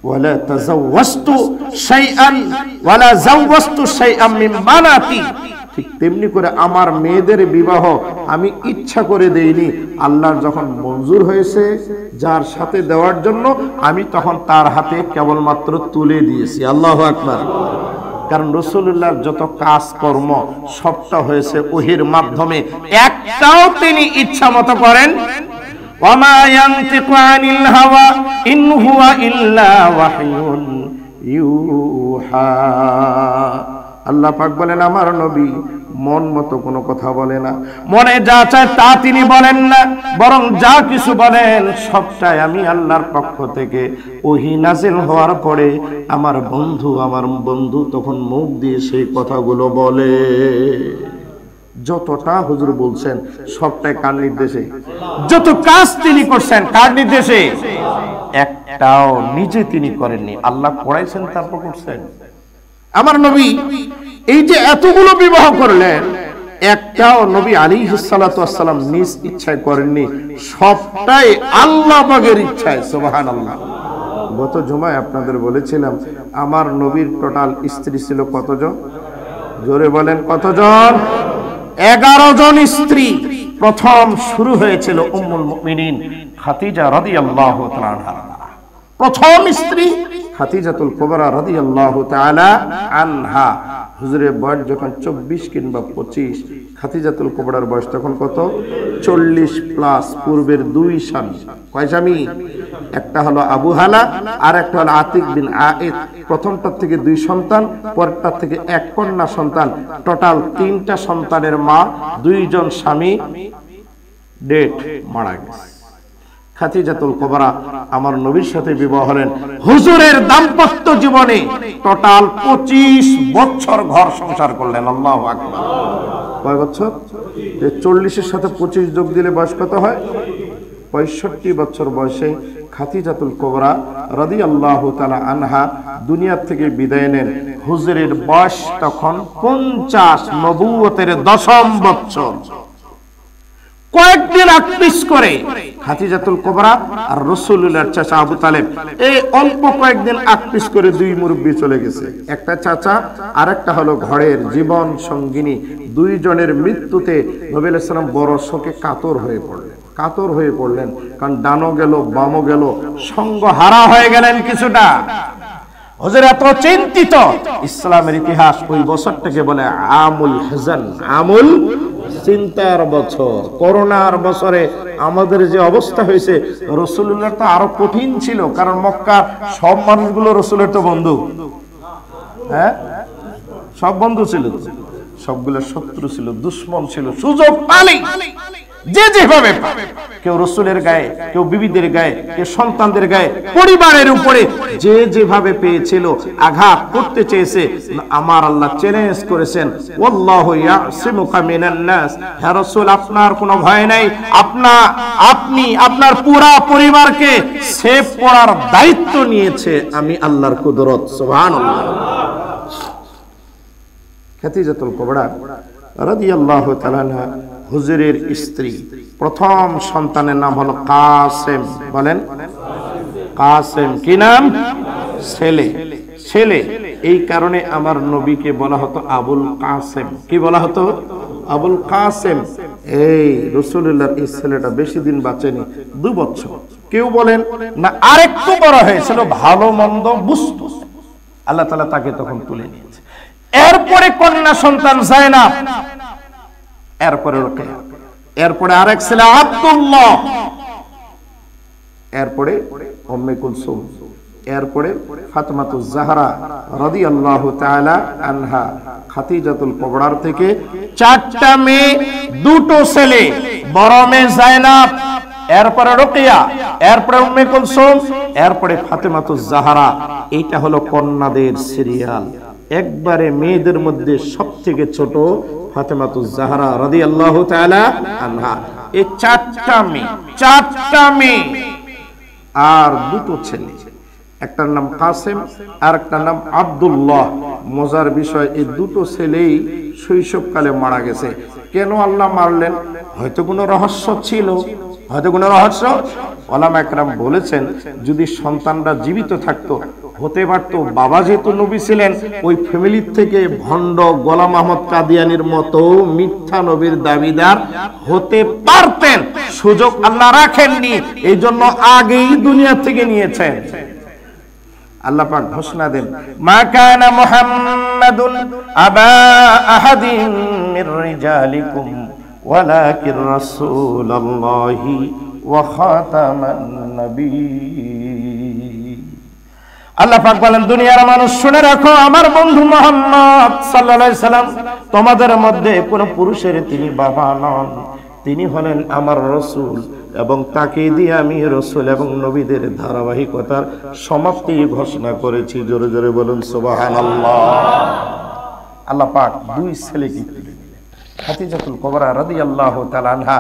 ওয়ালা তাজাওয়াজতু শাইআন ওয়ালা জাওয়াজতু শাইআম মিন বানাতি, ঠিক তেমনি করে আমার মেয়েদের বিবাহ আমি ইচ্ছা করে দেইনি, আল্লাহর যখন মঞ্জুর হয়েছে যার সাথে দেওয়ার জন্য, আমি তখন তার হাতে কেবলমাত্র তুলে দিয়েছি। আল্লাহু আকবার। কারণ রাসূলুল্লাহর যত কাজ কর্ম সবটা হয়েছে ওহীর মাধ্যমে, একটাও তিনি ইচ্ছা মতো করেন। ওয়ামা ইয়ানতিকু আনিল হাওয়া ইন হুয়া ইল্লা ওয়াহয়ুন ইউহা। আল্লাহ পাক বলেন আমার নবী মন মতো কোনো কথা বলে না, মনে যা চায় তা তিনি বলেন না, বরং যা কিছু বলেন সবটাই আমি আল্লাহর পক্ষ থেকে ওহী নাযিল হওয়ার পরে আমার বন্ধু তখন মুখ দিয়ে সেই কথাগুলো বলে। যতটা হুজুর বলছেন সবটাই কার নির্দেশে? যত কাজ তিনি করছেন কার নির্দেশে? একটাও নিজে তিনি করেননি, আল্লাহ পড়াইছেন তারপর করছেন। আমার নবী এই যে এতগুলো বিবাহ করলেন, একটাও নবী আলাইহিস সালাতু ওয়াস সালাম নিজ ইচ্ছায় করেননি, সবটাই আল্লাহ পাকের ইচ্ছায়। সুবহানাল্লাহ। গত জুমায় আপনাদের বলেছিলাম আমার নবীর টোটাল স্ত্রী ছিল কতজন? জোরে বলেন কতজন? 11 জন স্ত্রী। প্রথম শুরু হয়েছিল উম্মুল মুমিনিন খাদিজা রাদিয়াল্লাহু তাআলা আনহা, প্রথম স্ত্রী খাদিজাতুল কুবরা রাদিয়াল্লাহু তাআলা আনহা। হুজুরের বয়স যখন 24 কিংবা 25, খাদিজাতুল কুবরার বয়স তখন কত? 40 প্লাস। পূর্বের 2 স্বামী। কয় স্বামী? একটা হলো আবু হালা আর একটা হলো আতিক বিন আয়েদ। প্রথমটার থেকে 2 সন্তান, পরেরটার থেকে 1 কন্যা সন্তান। টোটাল 3টা সন্তানের মা, 2 জন স্বামী ডেট মারা গেছে। খাদিজাতুল কুবরা আমার নবীর সাথে বিবাহ হলেন। হুজুরের দাম্পত্য জীবনে টোটাল 25 বছর ঘর সংসার করলেন। আল্লাহু আকবার। কয় বছর? 40 এর সাথে 25 যোগ দিলে বয়স কত হয়? 65 বছর বয়সে খাদিজাতুল কুবরা রাদিয়াল্লাহু তাআলা আনহা দুনিয়া থেকে বিদায় নেন। হুজুরের বয়স তখন 50, নবুয়তের 10ম বছর। কয়েকদিন আকপিস করে খাদিজাতুল কুবরা আর রাসূলুল্লাহর চাচা আবু তালেব এই অল্প কয়েকদিন আকপিস করে 2 মুরব্বি চলে গেছে। একটা চাচা আর একটা হলো ঘরের জীবন সঙ্গিনী। 2 জনের মৃত্যুতে নবী আলাইহিস সালাম বড় শোকে কাতর হয়ে পড়লেন। কারণ ডানো গেল বামও গেল, সঙ্গ হারা হয়ে গেলেন কিছুটা। হুজুর এত চিন্তিত। ইসলামের ইতিহাস ওই বছরটাকে বলে আমুল হুজন, আমুল চিন্তার বছর। করোনার বছরে আমাদের যে অবস্থা হয়েছে, রাসূলুল্লাহ তো আরো কঠিন ছিল, কারণ মক্কার সব মানুষগুলো রাসূলের তো বন্ধু। হ্যাঁ, সব বন্ধু ছিল, সবগুলো শত্রু ছিল, দুশমন ছিল। সুযোগ পালি যে যেভাবে, কেউ রাসূলের গায়ে, কেউ বিবিদের গায়ে, কেউ সন্তানদের গায়ে, পরিবারের উপরে যে যেভাবে পেয়েছিল আঘাত করতে চেয়েছে। আমার আল্লাহ চ্যালেঞ্জ করেছেন, ওয়াল্লাহু ইয়াসিমুকা মিনান নাস। হে রাসূল, আপনার কোনো ভয় নাই, আপনি আপনার পুরো পরিবারকে সেভ করার দায়িত্ব নিয়েছে আমি আল্লাহর কুদরত। সুবহানাল্লাহ। খাদিজাতুল কুবরা রাদিয়াল্লাহু তাআলা আনহা হুজুরের স্ত্রী। প্রথম সন্তানের নাম হলো কাসেম। বলেন কাসেম। কি নাম? ছেলে। এই কারণে আমার নবীকে বলা হতো আবুল কাসেম। কি বলা হতো? আবুল কাসেম। এই রাসূলুল্লাহর এই ছেলেটা বেশি দিন বাঁচেনি, 2 বছর। কেউ বলেন না আরেকটু বড় হয়েছিল, ভালো মন্দ বুঝতো, আল্লাহ তাআলা তাকে তখন তুলে নিয়েছে। এরপরে কন্যা সন্তান যায়নাব, এরপরে রুকাইয়া, এরপরে আরেক ছেলে আব্দুল্লাহ, এরপরে উম্মে কুলসুম, এরপরে ফাতেমাতুজ জাহরা রাদিয়াল্লাহু তাআলা আনহা। খাদিজাতুল কুবরার থেকে 4টা মেয়ে, 2টো ছেলে। বড় মেয়ে যায়নাব, এরপরে রুকাইয়া, এরপরে উম্মে কুলসুম, এরপরে ফাতেমাতুজ জাহরা। এটা হলো কন্যাদের সিরিয়াল। একবারে মেয়েদের মধ্যে সবথেকে ছোট ফাতেমাতুজ জাহরা রাদিয়াল্লাহু তাআলা আনহা। এই চারটা মেয়ে আর দুটো ছেলে, একটার নাম কাসেম আর একটার নাম আব্দুল্লাহ। মজার বিষয়, এই দুটো ছেলেই শৈশবকালে মারা গেছে। কেন আল্লাহ মারলেন? হয়তো কোনো রহস্য ছিল, হয়তো কোনো রহস্য। ওলামা একরাম বলেছেন, যদি সন্তানরা জীবিত থাকতো হতে পারতো বাবা যেহেতু নবী ছিলেন, ওই ফ্যামিলির থেকে ভণ্ড গোলাম আহমদ কাদিয়ানির মতো মিথ্যা নবীর দাবিদার হতে পারতেন। সুযোগ আল্লাহ রাখেননি, এই জন্য আগেই দুনিয়া থেকে নিয়েছেন। আল্লাহ পাক ঘোষণা দেন, মা কানা মুহাম্মাদুন আবা আহাদিন মির রিজালিকুম ওয়ালাকিন রাসূলুল্লাহি ওয়া খাতামান নবিয়্যিন। আল্লাহ পাক বলেন, দুনিয়ার মানুষ শুনে রাখো, আমার বন্ধু মুহাম্মদ সাল্লাল্লাহু আলাইহি সাল্লাম তোমাদের মধ্যে কোন পুরুষের তিনি বাবা নন, তিনি হলেন আমার রাসূল, এবং তাকে দিয়ে আমি রাসূল এবং নবীদের ধারাবাহিকতার সমাপ্তি ঘোষণা করেছি। জোরে জোরে বলুন সুবহানাল্লাহ। আল্লাহ পাক দুই ছেলেকে দিলেন। খাদিজাতুল কুবরা রাদিয়াল্লাহু তাআলা আনহা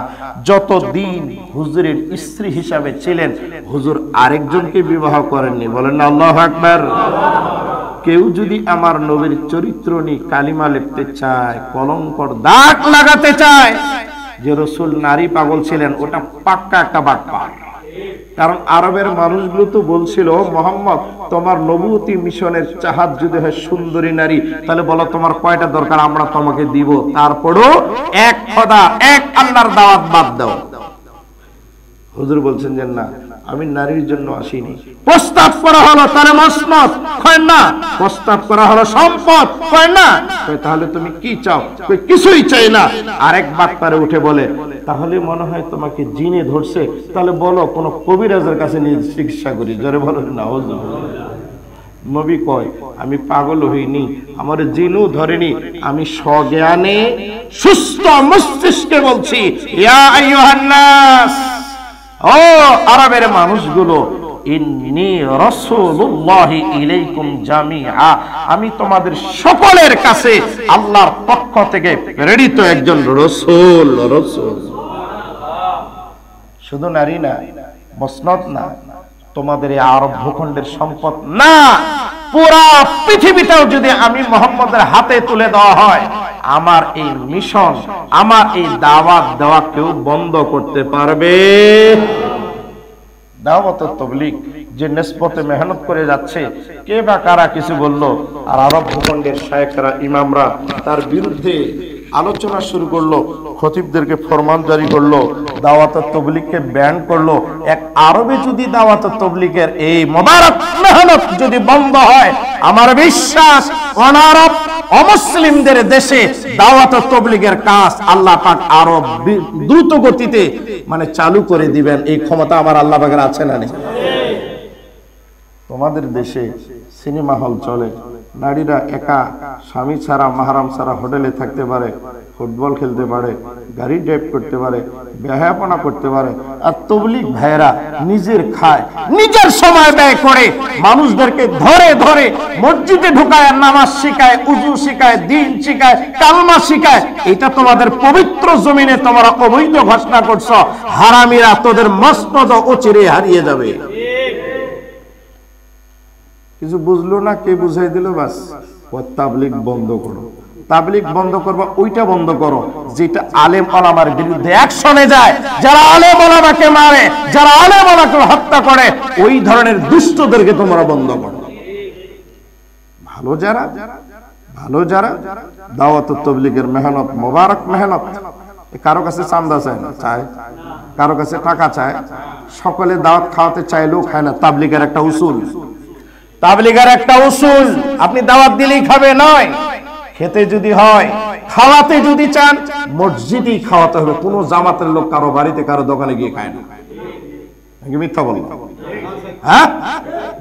যতদিন হুজুরের স্ত্রী হিসাবে ছিলেন, হুজুর আরেকজনকে বিবাহ করেননি। বলেন না আল্লাহু আকবার। কেউ যদি আমার নবীর চরিত্র নিয়ে কালিমা লিখতে চায়, কলঙ্কর দাগ লাগাতে চায় যে রাসূল নারী পাগল ছিলেন, ওটা পাক্কা একটা বাটপার। কারণ আরবের মানুষগুলো তো বলছিল, মোহাম্মদ তোমার নবুয়তি মিশনের চাহাত যদি হয় সুন্দরী নারী, তাহলে বলো তোমার কয়টা দরকার, আমরা তোমাকে দিব। তারপরও এক খোদা, এক আল্লাহর দাওয়াত বাদ দাও। হুজুর বলছেন যে না, আমি নারীর জন্য আসিনি। প্রস্তাব করা হলো তারে মসনদ, কয় না। প্রস্তাব করা হলো সম্পদ, কয় না। তাহলে তুমি কি চাও? কিছুই চাই না। আরেক বাটপারে উঠে বলে, তাহলে মনে হয় তোমাকে জিনে ধরছে, তাহলে বলো কোন কবিরাজের কাছে নিয়ে চিকিৎসা করি। জোরে বলো না হুজুর। নবী কয়, আমি পাগল হইনি, আমার জিনও ধরেনি, আমি সজ্ঞানে সুস্থ মস্তিষ্কে বলছি, ইয়া আইয়ুহান নাস, ও আরবের মানুষগুলো, ইন্নী রাসূলুল্লাহি ইলাইকুম জামিআ, আমি তোমাদের সকলের কাছে আল্লাহর পক্ষ থেকে প্রেরিত একজন রাসূল। রাসূল শুধু নারী না, মসনদ না, তোমাদের এই আরব ভূখণ্ডের সম্পদ না, পুরা পৃথিবীটাও যদি আমি মুহাম্মদের হাতে তুলে দেওয়া হয়, আমার এই মিশন, আমার এই দাওয়াত দেওয়া কেউ বন্ধ করতে পারবে? দাওয়াত তাবলীগ যে নিসবতে মেহনত করে যাচ্ছে, কে বা কারা কিছু বললো, আর আরব ভূখণ্ডের শায়েখরা, ইমামরা তার বিরুদ্ধে আলোচনা শুরু করলো, খতিবদেরকে ফরমান জারি করলো, দাওয়াত তাবলীগকে ব্যান করলো। এক আরবে যদি দাওয়াত তাবলীগের এই মোবারক মেহনত যদি বন্ধ হয়, আমার বিশ্বাস অনারব অমুসলিমদের দেশে দাওয়াত তাবলীগের কাজ আল্লাহ পাক আরো দ্রুত গতিতে মানে চালু করে দিবেন। এই ক্ষমতা আমার আল্লাহ পাকের আছে না নেই? তোমাদের দেশে সিনেমা হল চলে, নারীরা একা স্বামী ছাড়া মাহরাম ছাড়া হোটেলে থাকতে পারে, ফুটবল খেলতে পারে, গাড়ি ড্রাইভ করতে পারে, বেহায়াপনা করতে পারে। আর তাবলীগ ভাইরা নিজের খায়, নিজের সময় ব্যয় করে, মানুষদেরকে ধরে ধরে মসজিদে ঢুকায়, নামাজ শিখায়, উযু শিখায়, দ্বীন শিখায়, কালমা শিখায়। এটা তোমাদের পবিত্র জমিনে তোমরা অবৈধ ঘোষণা করছো। হারামিরা তোদের মসনদ অচিরে হারিয়ে যাবে। কিছু বুঝলো না, কে বুঝাই দিল, বাস তাবলীগ বন্ধ করো। তাবলীগ বন্ধ করবা, ওইটা বন্ধ করো যেটা আলেম ওলামার বিরুদ্ধে অ্যাকশনে যায়, যারা আলেম ওলামাকে মারে, যারা আলেম ওলামাকে হত্যা করে, ওই ধরনের দুষ্টদেরকে তোমরা বন্ধ করো। ভালো যারা দাওয়াত তাবলীগের মেহনত, মোবারক মেহনত, কারো কাছে চান্দা চায় না, চায় কারো কাছে টাকা চায়, সকলে দাওয়াত খাওয়াতে চাইলেও খায় না। তাবলীগের একটা উসুল, তাবলীগের একটা উসুল, আপনি দাওয়াত দিলেই খাবে নয়, খেতে যদি হয়, খাওয়াতে যদি চান, মসজিদেই খাওয়াতে হবে। কোন জামাতের লোক কারো বাড়িতে কারো দোকানে গিয়ে খায় না। মিথ্যা বল? হ্যাঁ,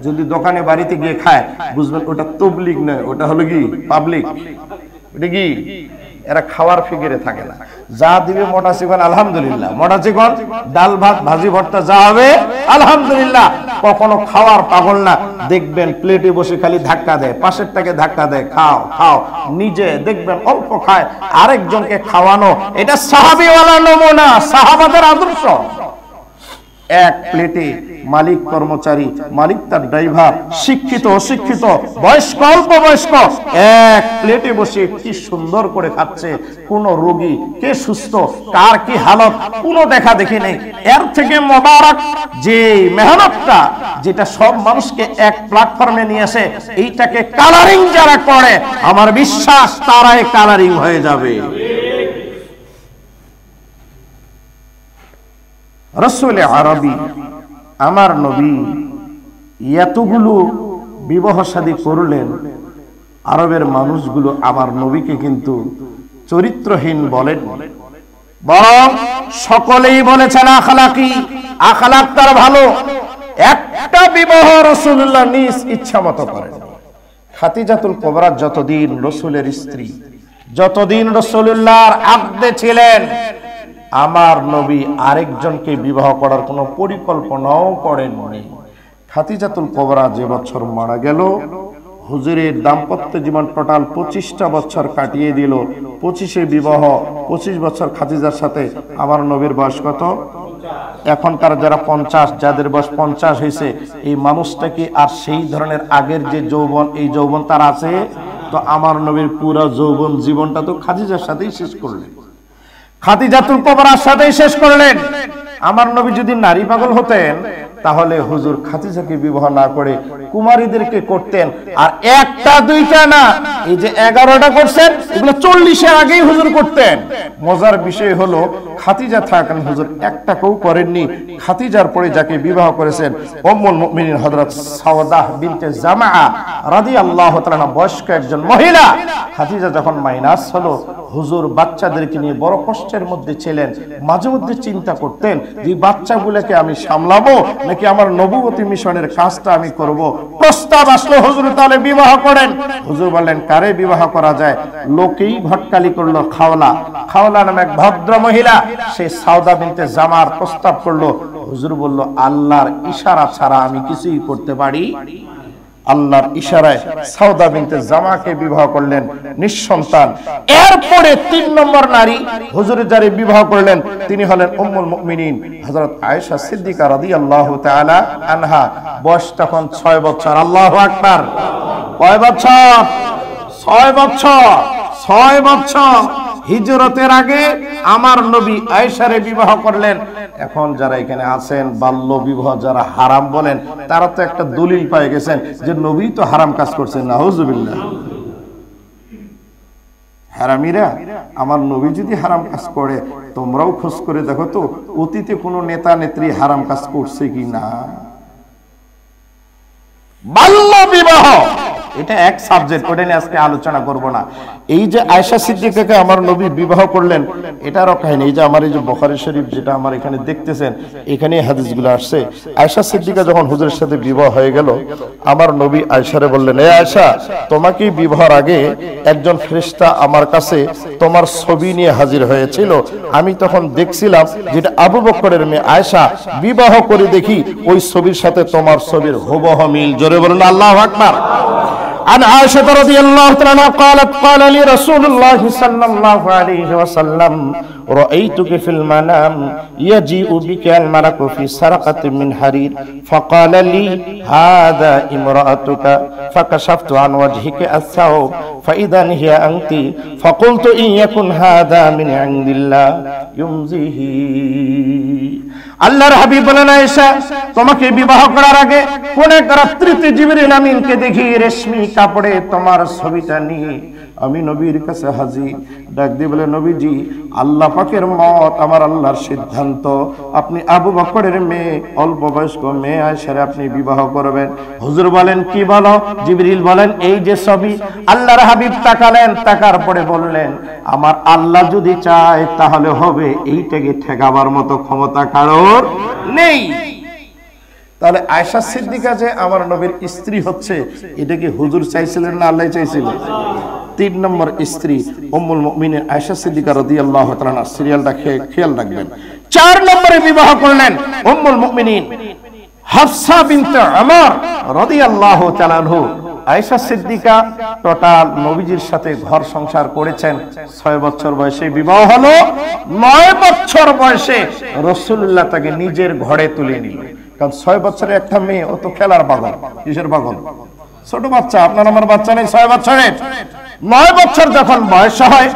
যদি দোকানে বাড়িতে গিয়ে খায়, বুঝবেন ওটা তাবলীগ নয়, ওটা হলো কি পাবলিক। ওটা কি, এরা খাওয়ার ফিকিরে থাকে না। যা দিবে মোটা চিকন আলহামদুলিল্লাহ, মোটা চিকন ডাল ভাত ভাজি ভর্তা যা হবে আলহামদুলিল্লাহ। কখনো খাওয়ার পাগল না, দেখবেন প্লেটে বসে খালি ধাক্কা দেয়, পাশেরটাকে ধাক্কা দেয়, খাও খাও, নিজে দেখবেন অল্প খায়, আরেকজনকে খাওয়ানো, এটা সাহাবীওয়ালা নমুনা, সাহাবাদের আদর্শ। এক প্লেটে মালিক কর্মচারী, মালিক তার ড্রাইভার, শিক্ষিত অশিক্ষিত, বয়স্ক অল্প বয়স্ক, এক প্লেটে বসে কি সুন্দর করে খাচ্ছে। কোন রোগী, কে সুস্থ, কার কি হালত, কোনো দেখা দেখি নেই। এর থেকে মোবারক যে মেহনতটা, যেটা সব মানুষকে এক প্ল্যাটফর্মে নিয়ে আসে, এইটাকে কালারিং যারা করে, আমার বিশ্বাস তারাই কালারিং হয়ে যাবে। রাসূল আরবি আমার নবী এতগুলো বিবাহ শাদী করলেন, আরবের মানুষগুলো আমার নবীকে কিন্তু চরিত্রহীন বলেন, বরং সকলেই বলেছেন আখলাকি, আখলাক তার ভালো। একটা বিবাহ রাসূলুল্লাহ নিজ ইচ্ছা মতো করেন। খাদিজাতুল কুবরা যতদিন রাসূলের স্ত্রী, যতদিন রাসূলুল্লাহর আব্দে ছিলেন, আমার নবী আরেকজনকে বিবাহ করার কোনো পরিকল্পনাও করেননি। খাদিজাতুল কুবরা যে বছর মারা গেল, হুজুরের দাম্পত্য জীবন টোটাল 25টা বছর কাটিয়ে দিল। 25 বিবাহ, 25 বছর খাদিজার সাথে। আমার নবীর বয়স কত? এখনকার যারা 50, যাদের বয়স 50 হয়েছে, এই মানুষটা কি আর সেই ধরনের আগের যে যৌবন, এই যৌবন তার আছে? তো আমার নবীর পুরো যৌবন জীবনটা তো খাদিজার সাথেই শেষ করলেন, খাদিজাতুল কুবরার সাথেই শেষ করলেন। আমার নবী যদি নারী পাগল হতেন, তাহলে হুজুর খাদিজাকে বিবাহ না করে কুমারীদেরকে করতেন। আর একটা দুইটা না, এই যে 11টা করছেন, এগুলো 40-এর আগেই হুজুর করতেন। মজার বিষয় হলো, খাদিজা থাকেন হুজুর একটাকেও করেননি। খাদিজার পরে যাকে বিবাহ করেছেন, উম্মুল মুমিনিন হযরত সাওদা বিনতে জামাআ রাদিয়াল্লাহু তাআলা, বয়স্ক একজন মহিলা। খাদিজা যখন মাইনাস হলো, হুজুর বাচ্চাদেরকে নিয়ে বড় কষ্টের মধ্যে ছিলেন। মাঝে মধ্যে চিন্তা করতেন যে বাচ্চাগুলোকে আমি সামলাবো নাকি আমার নবুয়তি মিশনের কাজটা আমি করব। প্রস্তাব আসলো, হুজুর তাহলে বিবাহ করেন। হুজুর বললেন, কারে বিবাহ করা যায়? লোকেই ভটকালি করলো, খাওলা, খাওলা নামে এক ভদ্র মহিলা, সে সাওদা বিনতে জামার প্রস্তাব করলো। হুজুর বলল, আল্লাহর ইশারা ছাড়া আমি কিছুই করতে পারি। আল্লাহর ইশারায় সাওদা বিনতে জামাকে বিবাহ করলেন, নিঃসন্তান। এরপরে 3 নম্বর নারী হুজুর যারে বিবাহ করলেন, তিনি হলেন উম্মুল মুমিনিন হযরত আয়েশা সিদ্দিকা রাদিয়াল্লাহু তাআলা আনহা। বয়স তখন 6 বছর। আল্লাহু আকবার। কয় বছর? 6 বছর। 6 বছর হিজরতের আগে আমার নবী আয়েশারে বিবাহ করলেন। এখন যারা এখানে আছেন, বাল্য বিবাহ যারা হারাম বলেন, তারা তো একটা দলিল পেয়ে গেছেন যে নবী তো হারাম কাজ করছেন। নাউজুবিল্লাহ। হারামিরা, আমার নবী যদি হারাম কাজ করে, তোমরাও খোঁজ করে দেখো তো অতীতে কোনো নেতা নেত্রী হারাম কাজ করছে কি না। বাল্য বিবাহ এটা এক সাবজেক্ট, ওটা নিয়ে আজকে আলোচনা করব না। এই যে আয়েশা সিদ্দিকাকে আমার নবী বিবাহ করলেন, এটারও কাহিনী। এই যে আমার এই যে বুখারী শরীফ যেটা আমার এখানে দেখতেছেন, এখানে হাদিসগুলো আসছে। আয়েশা সিদ্দিকা যখন হুজুরের সাথে বিবাহ হয়ে গেল, আমার নবী আয়েশারে বললেন, এ আয়েশা, তোমাকে বিবাহের আগে একজন ফেরেশতা আমার কাছে তোমার ছবি নিয়ে হাজির হয়েছিল। আমি তখন দেখছিলাম যেটা আবু বকরের মেয়ে আয়েশা, বিবাহ করে দেখি ওই ছবির সাথে তোমার ছবির হুবহু মিল। জোরে বলুন আল্লাহু আকবার। عن عائشة رضي الله عنها قالت قال لي رسول الله صلى الله عليه وسلم رأيتك في المنام يجيء بك الملك في سرقة من حرير فقال لي هذا امرأتك فكشفت عن وجهك الثوب فإذا هي أنت فقلت إن يكن هذا من عند الله يمزيه। আল্লাহর হাবিব বলেন, আয়েশা, তোমাকে বিবাহ করার আগে কোন এক রাত্রিতে জিবরিল আমিনকে দেখি রেশমি কাপড়ে তোমার ছবিটা নিয়ে আমি নবীর কাছে হাজির। ডাক দিয়ে বলে, নবীজি, আল্লাহ পাকের মত, আমার আল্লাহর সিদ্ধান্ত, আপনি আবু বকরের মেয়ে, অল্প বয়স্ক মেয়ে আয়েশারে আপনি বিবাহ করবেন। হুজুর বলেন, কি বলো? জিবরিল বলেন, এই যে ছবি। আল্লাহর হাবিব তাকালেন, তাকার পরে বললেন, আমার আল্লাহ যদি চায় তাহলে হবে, এইটাকে ঠেকাবার মতো ক্ষমতা কারোর নেই। তাহলে আয়েশা সিদ্দিকা যে আমার নবীর স্ত্রী হচ্ছে, এটা কি হুজুর চাইছিলেন না আল্লাহ চাইছিলেন? 3 নম্বর স্ত্রী উম্মুল মুমিনিন আয়েশা সিদ্দিকা রাদিয়াল্লাহু তাআলা, সিরিয়ালটা খেয়াল রাখবেন। 4 নম্বরে বিবাহ করলেন উম্মুল মুমিনিন হাফসা বিনতে উমর রাদিয়াল্লাহু তাআলা আনহু। আয়েশা সিদ্দিকা টোটাল নবীজির সাথে ঘর সংসার করেছেন 6 বছর বয়সে বিবাহ হলো। 9 বছর বয়সে রাসূলুল্লাহ তাকে নিজের ঘরে তুলে নিলেন। কারণ 6 বছরের একটা মেয়ে, ও তো খেলার পাগল। কিসের পাগল? ছোট বাচ্চা। আপনার আমার বাচ্চা নেই 6 বছরের। 9 বছর যখন বয়স হয়,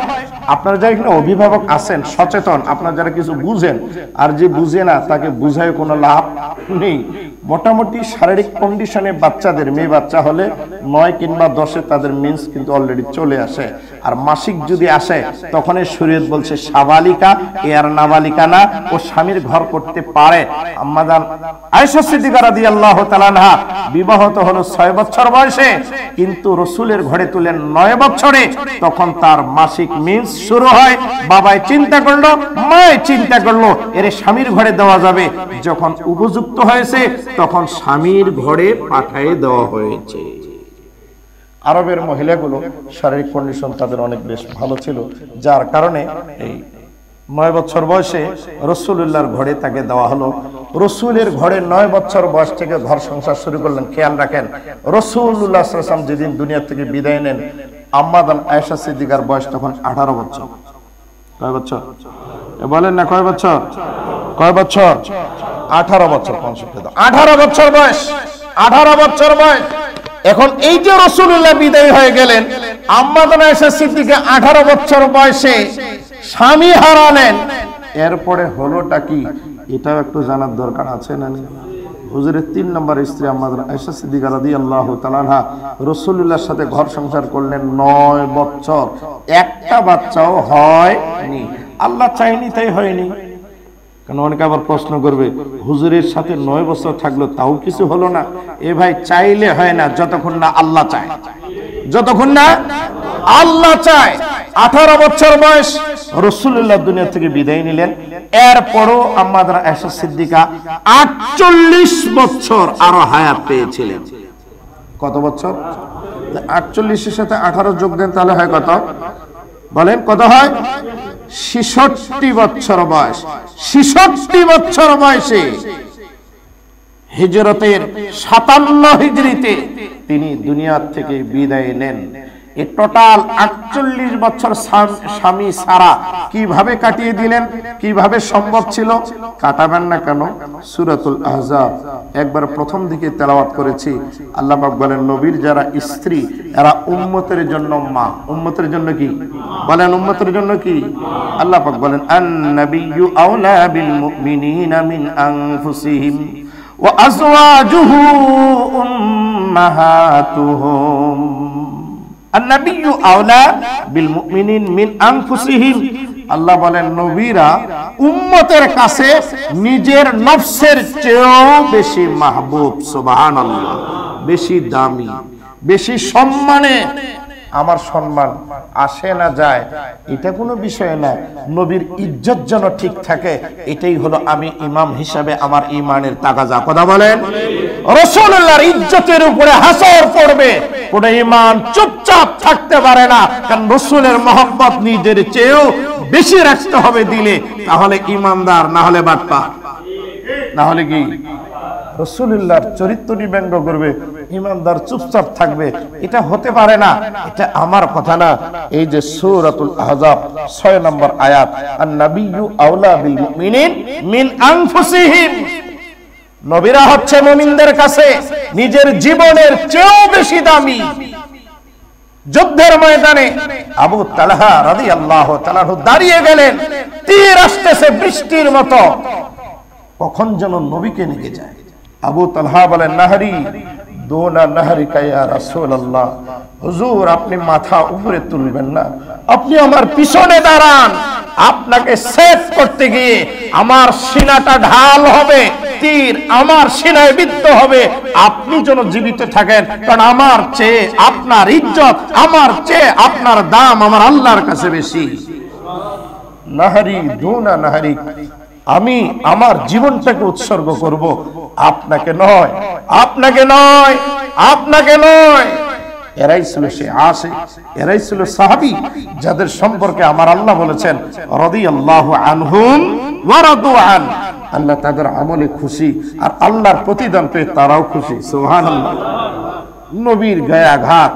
আপনারা যারা এখানে অভিভাবক আছেন সচেতন, আপনারা যারা কিছু বুঝেন, আর যে বুঝে না তাকে বুঝায় কোনো লাভ নেই। মোটামুটি শারীরিক কন্ডিশনে বাচ্চাদের, মেয়ে বাচ্চা হলে 9 কিংবা 10-এ তাদের মেন্স কিন্তু অলরেডি চলে আসে। আর মাসিক যদি আসে তখন শরীয়ত বলছে সাবালিকা, এর নাবালিকা না, ও স্বামীর ঘর করতে পারে। আম্মাজান আয়েশা সিদ্দিকা রাদিয়াল্লাহু তাআলা আনহা বিবাহত হলো 6 বছর বয়সে, কিন্তু রাসূলের ঘরে তুলেন 9 বছরে। তখন তার মাসিক মেন্স শুরু হয়। বাবাই চিন্তা করলো, মায় চিন্তা করলো, এর স্বামীর ঘরে দেওয়া যাবে। যখন উপযুক্ত হয়েছে তখন স্বামীর ঘরে পাঠিয়ে দেওয়া হয়েছে। আরবের মহিলাগুলো শারীরিক কন্ডিশন তাদের অনেক বেশ ভালো ছিল, যার কারণে এই 9 বছর বয়সে রাসূলুল্লাহর ঘরে তাকে দেওয়া হলো। রাসূলের ঘরে 9 বছর বয়স থেকে ঘর সংসার শুরু করলেন। খেয়াল রাখেন, রাসূলুল্লাহ সাল্লাল্লাহু আলাইহি ওয়াসাল্লাম যেদিন দুনিয়া থেকে বিদায় নেন, আম্মাজান আয়েশা সিদ্দিকার বয়স তখন 18 বছর। কয় বছর বলেন না? কয় বছর? কয় বছর? 18 বছর। 18 বছর বয়স। 18 বছর বয়স। এখন এই যে রাসূলুল্লাহ বিদায় হয়ে গেলেন, আম্মাজান আয়েশা সিদ্দিকা 18 বছর বয়সে স্বামী হারালেন। এরপরে হলোটা কি, এটাও একটু জানার দরকার আছে না? হুজুরের 3 নম্বর স্ত্রী আম্মাজান আয়েশা সিদ্দিকা রাদিয়াল্লাহু তাআলা আনহা রাসূলুল্লাহর সাথে ঘর সংসার করলেন 9 বছর। একটা বাচ্চাও হয়নি। আল্লাহ চাইনি তাই হয়নি। কারণ অনেকে আবার প্রশ্ন করবে, হুজুরের সাথে 9 বছর থাকলো তাও কিছু হলো না। এ ভাই, চাইলে হয় না যতক্ষণ না আল্লাহ চায়। যতক্ষণ না আল্লাহ চায়। 18 বছর বয়স রাসূলুল্লাহ দুনিয়া থেকে বিদায় নিলেন। এরপরও আম্মাজান আয়েশা সিদ্দিকা 48 বছর আরো হায়াত পেয়েছিলেন। কত বছর? 48 এর সাথে 18 যোগ দেন, তাহলে হয় কত? বলেন কত হয়? 66 বছর বয়স। 66 বছর বয়সে হিজরতের 57 হিজরিতে তিনি দুনিয়া থেকে বিদায় নেন। এই টোটাল 48 বছর স্বামী সারা কিভাবে কাটিয়ে দিলেন? কিভাবে সম্ভব ছিল? কাটাবেন না কেন? সূরাতুল আহজাব একবার প্রথম দিকে তেলাওয়াত করেছি। আল্লাহ পাক বলেন, নবীর যারা স্ত্রী এরা উম্মতের জন্য মা। উম্মতের জন্য কি? বলেন উম্মতের জন্য কি? আল্লাহ পাক বলেন, আন-নাবিয়্যু আওলা বিল মুমিনিনা মিন আনফুসিহিম ওয়া আজওয়াজুহু উম্মাহাতুহুম। আন-নাবিয়্যু আওলা বিল মুমিনিন মিন আনফুসিহিম। আল্লাহ বলেন, নবীরা উম্মতের কাছে নিজের নফসের চেয়েও বেশি মাহবুব। সুবহানাল্লাহ। বেশি দামি, বেশি সম্মানে। আমার সম্মান আসে না যায় এটা কোনো বিষয় না, নবীর ইজ্জত যেন ঠিক থাকে, এটাই হলো আমি ইমাম হিসাবে আমার ঈমানের তাগাজা। কথা বলেন। রাসূলুল্লাহর ইজ্জতের উপরে হাসর পড়বে, কোন ঈমান চুপচাপ থাকতে পারে না। কারণ রাসূলের মহব্বত নিজের চেয়েও বেশি রাখতে হবে দিলে, তাহলে ঈমানদার, না হলে বাটপার। না হলে কি? রাসূলুল্লাহর চরিত্র ব্যঙ্গ করবে, ঈমানদার চুপচাপ থাকবে, এটা হতে পারে না। এটা আমার কথা না। এই যে সূরাতুল আহজাব 6 নম্বর আয়াত, আন-নাবিয়্যু আওলা বিল মুমিনিন মিন আনফুসিহিম। নবীরা হচ্ছে মুমিনদের কাছে নিজের জীবনের চেয়েও বেশি দামি। যুদ্ধের ময়দানে আবু তালহা রাদিয়াল্লাহু তাআলা দাঁড়িয়ে গেলেন, তীর আসতেছে বৃষ্টির মতো, কখন যেন নবীকে নিয়ে যায়। আবু তালহা বলেন, নাহরি দোনা নাহরিকা ইয়া রাসূলুল্লাহ। হুজুর, আপনি মাথা উপরে তুলবেন না, আপনি আমার পিছনে দাঁড়ান। আপনাকে সেভ করতে গিয়ে আমার সিনাটা ঢাল হবে, তীর আমার সিনায় বিদ্ধ হবে। আপনি যেন জীবিত থাকেন, কারণ আমার চেয়ে আপনার ইজ্জত, আমার চেয়ে আপনার দাম আমার আল্লাহর কাছে বেশি। নাহরি দোনা নাহরি। আমি আমার জীবনটাকে উৎসর্গ করব আপনাকে নয়, আপনাকে নয়, আপনাকে নয়। এরাই ছিল সে আশিক, এরাই ছিল সাহাবী, যাদের সম্পর্কে আমার আল্লাহ বলেছেন রাদিয়াল্লাহু আনহুম ওয়া রাদু আন। আল্লাহ তাদের আমলে খুশি, আর আল্লাহর প্রতিদান পেয়ে তারাও খুশি। সুবহানাল্লাহ। নবীর গায়ে আঘাত।